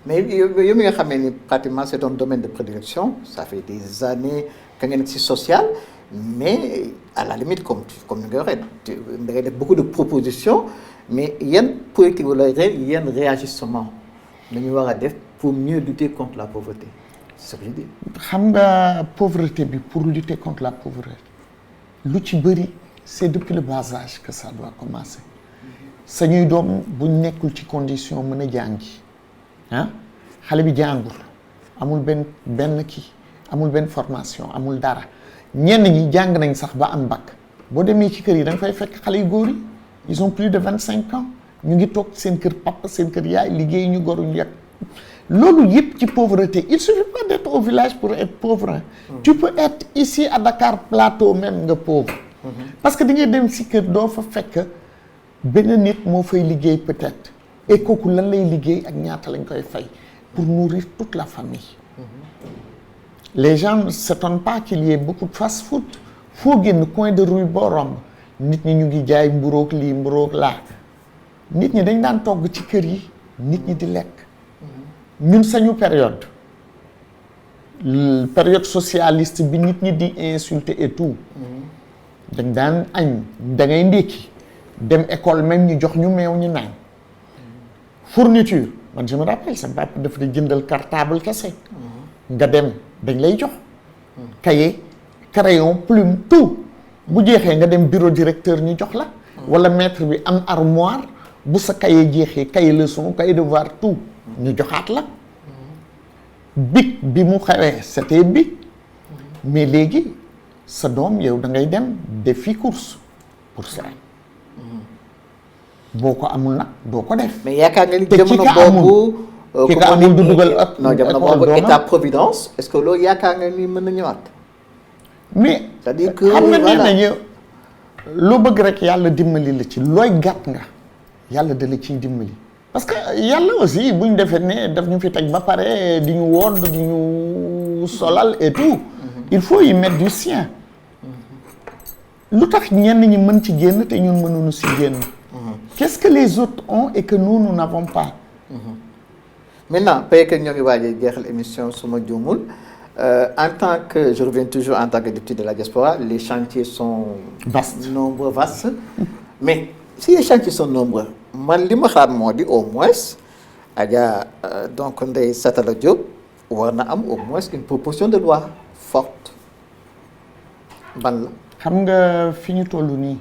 [SPEAKER 1] Mais yow mi nga xamee ni pratiquement c'est ton domaine de prédilection ça fait des années que ngeen ci social mais à la limite comme ni nga waxee da ngay def beaucoup de propositions mais yan politique wala yan réajustement la ñu war a def pour mieux lutter contre la pauvreté c'est ce que je dis.
[SPEAKER 2] xam nga pauvreté bi pour lutter contre la pauvreté lu ci bëri c'est depuis le bas âge que ça doit commencer. sañuy doom buñ nekkul ci condition mën a jàngi ah xale bi jàngul amul benn kii amul benn formation amul dara ñenn ñi jàng nañ sax ba am bac boo demee ci kër yi da nga fay fekk xale yu góor yi ils ont plus de 25 ans ñu ngi toog seen kër papa seen kër yaay liggéey ñu goruñu yegg loolu yëpp ci pauvreté il suffit pas d'être au village pour être pauvre hein. Tu peux être ici à Dakar Plateau même nga pauvre parce que di ngay dem si kër doo fa fekk benn nit moo fay liggéey peut-être et kooku lan lay liggéey ak ñaata lañ koy fay pour nourrir toute la famille. Les gens ne s'étonnent pas qu'il y ait beaucoup de fast-food foo génn coin de rue boo romb nit ñi ñu ngi jaay mburoog lii mburoog laa nit ñi dañ daan togg ci kër yi nit ñi di lekk ñun sañu période socialiste bi nit ñi di insulter et tout dañ daan añ da ngay ndékki dem école même ñu jox ñu meew ñu naan fourniture man je me rappelle sa papa dafa di jëndal cartable kese nga dem dañ lay jox cahier crayon plume tout bu jeexee nga dem bureau directeur ñu jox la wala maître bi am armoire bu sa cahier jeexee cahier leçon cahier devoir tout ñu joxaat la bic bi mu xewee c'était bic mais léegi sa doom yow da ngay dem defi course pour ça boo ko amul nag doo ko def.
[SPEAKER 1] mais yaakaar nga ni
[SPEAKER 2] te
[SPEAKER 1] jamono boobu.
[SPEAKER 2] ki ka amul du dugal ak.
[SPEAKER 1] non jamono boobu état providence est-ce que loolu yaakaar nga ni mën na ñëwaat.
[SPEAKER 2] mais
[SPEAKER 1] c'est-à-dire que
[SPEAKER 2] xam nga nee nañu loo bëgg rek yàlla dimbali la ci looy gàtt nga yàlla da la ciy dimbali. parce que yàlla aussi bu ñu defee ne daf ñu fi teg ba pare di ñu wodd di ñu solal et tout. il faut y mettre du sien. lu tax ñenn ñi mën ci génn te ñun mënuñu si génn. Qu'est-ce que les autres ont et que nous n'avons pas.
[SPEAKER 1] Maintenant peut-être que ñoo ngi waaj a jeexal émission suma juumul en tant que je reviens toujours en tant que député de la diaspora les chantiers sont
[SPEAKER 2] vastes
[SPEAKER 1] mais si les chantiers sont nombreux man li ma xalaat moo di au moins Adja donc Ndeye Satala Diop war na am au moins une proposition de loi forte ban la.
[SPEAKER 2] xam nga fi ñu toll nii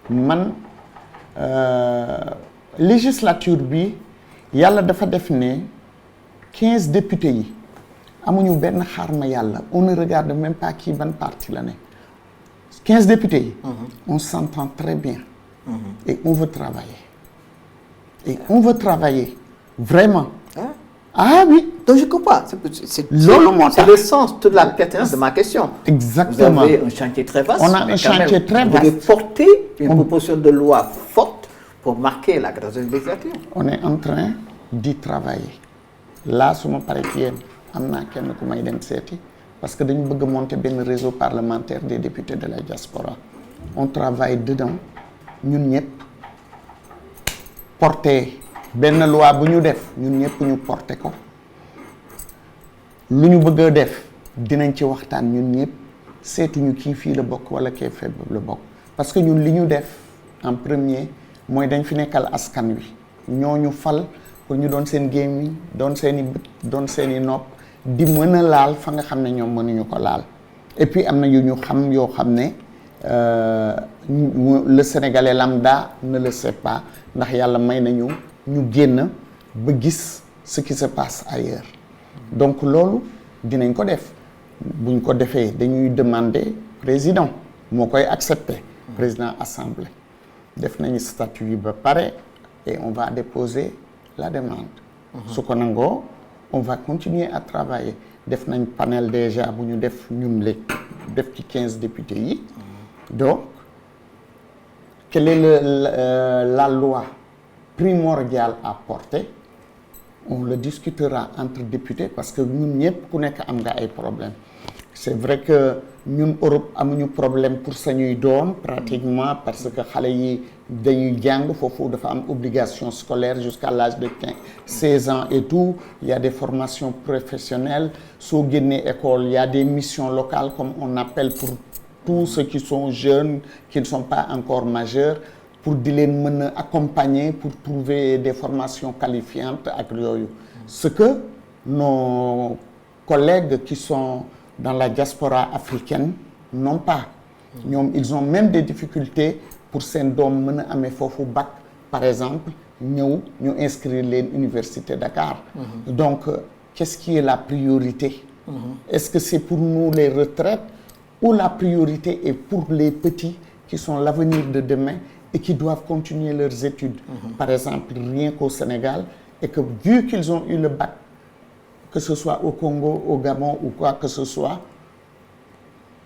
[SPEAKER 2] man législature bi yàlla dafa def ne 15 députés yi amuñu benn xarma yàlla on ne regarde même pas kii ban parti la ne 15 députés yi on s'entend très bien et on veut travailler vraiment oui
[SPEAKER 1] donc je comprends
[SPEAKER 2] loolu moo tax
[SPEAKER 1] c'est le sens toute la pertinence de ma question.
[SPEAKER 2] Exactement.
[SPEAKER 1] Vous avez un chantier très vaste.
[SPEAKER 2] On a un chantier très vaste.
[SPEAKER 1] Vous devez porter une proposition de loi forte pour marquer la 14e législature.
[SPEAKER 2] On est en train d'y travailler là su ma paree ci yéen am naa kenn ku may dem seeti parce que dañu bëgg monter benn réseau parlementaire des députés de la diaspora on travaille dedans ñun ñëpp porter benn loi bu ñu def ñun ñëpp ñu porter ko lu ñu bëgg a def dinañ ci waxtaan ñun ñëpp seetuñu kii fii la bokk wala kee fee la bokk parce que ñun li ñu def en premier mooy dañ fi nekkal askan wi ñoo ñu fal pour ñu doon seen gémmiñ doon seen i bët doon seen i nopp di mën a laal fa nga xam ne ñoom mënuñu ko laal et puis am na yu ñu xam yoo xam ne le Sénégalais lambda ne le sait pas ndax yàlla may nañu ñu génn ba gis ce qui se passe ailleurs donc loolu dinañ ko def buñ ko defee dañuy demander président moo koy accepter président assemblée def nañu statut yi ba pare et on va déposer la demande su ko nangoo on va continuer à travailler def nañ panel déjà bu ñu def ñun léegi def ci 15 députés yi donc quelle est la loi primordiale à porter on le discutera entre députés parce que ñun ñëpp ku nekk am nga ay problèmes c'est vrai que ñun Europe amuñu problème pour sañuy doom pratiquement parce que xale yi dañuy jàng foofu dafa am obligation scolaire jusqu'à l'âge de 16 ans et tout il y a des formations professionnelles soo génnee école il y a des missions locales comme on appelle pour tous ceux qui sont jeunes qui ne sont pas encore majeurs pour di leen mën a accompagner pour trouver des formations qualifiantes ak yooyu ce que nos collègues qui sont dans la diaspora africaine n'ont pas ñoom ils ont même des difficultés pour seen doom mën a amee foofu bac par exemple ñëw ñu inscrire leen Université Dakar donc qu'est-ce qui est la priorité est-ce que c'est pour nous les retraites ou la priorité est pour les petits qui sont l'avenir de demain et qui doivent continuer leurs études par exemple rien qu'au Sénégal et que vu qu'ils ont eu le bac que ce soit au Congo au Gabon ou quoi que ce soit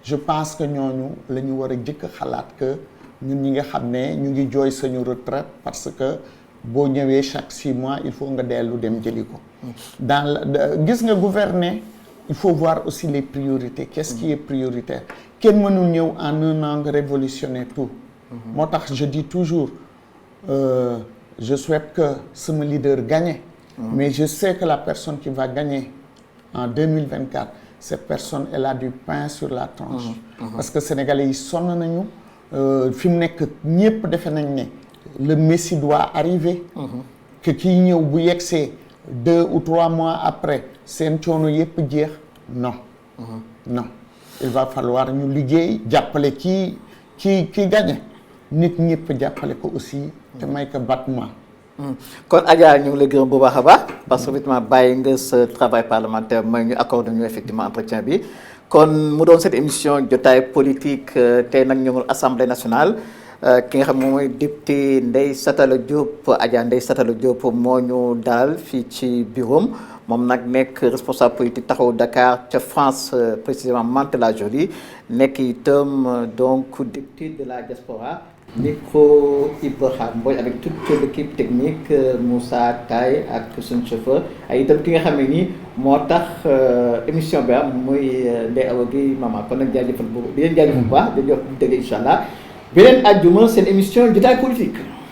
[SPEAKER 2] je pense que ñooñu la ñu war a jëkk xalaat que ñun ñi nga xam ne ñu ngi jooy suñu retraite parce que boo ñëwee chaque 6 mois il faut nga dellu dem jëli ko gis nga gouverner il faut voir aussi les priorités qu'est-ce qui est prioritaire kenn mënul ñëw en un an nga révolutionner tout moo tax je dis toujours je souhaite que sama leader gagne mais je sais que la personne qui va gagner en 2024 cette personne elle a du pain sur la tranche parce que sénégalais yi sonn nañu fi mu nekk ñëpp defe nañ ne le messie doit arriver que kii ñëw bu yegsee 2 ou 3 mois après seen coono yëpp jeex non il va falloir ñu liggéey jàppale kii gagné nit ñëpp jàppale ko aussi te may ko battement
[SPEAKER 1] kon Adja ñu ngi lay gërëm bu baax a baax parce que effectivement bàyyi nga sa travail parlementaire mooy ñu accordé ñu effectivement entretien bi kon mu doon cette émission jotaay politique tey nag ñëwul assemblée nationale ki nga xam moom mooy député Ndeye Satala Diop Adja Ndeye Satala Diop moo ñu daal fii ci bureau moom nag nekk responsable politique taxawu Dakar ca France précisément Mantes-la-Jolie nekk itam donc député de la diaspora micro Ibrahima Mbodj avec toute l'équipe technique Moussa Taye ak suñu chauffeur ay itam ki nga xam ne nii moo tax émission bi am muy Ndeye Awa Guèye Mama kon nag jaajëfal bu di leen jaajëfal bu baax di jox dégg incha allah beneen àjjuma seen émission jotaay politique.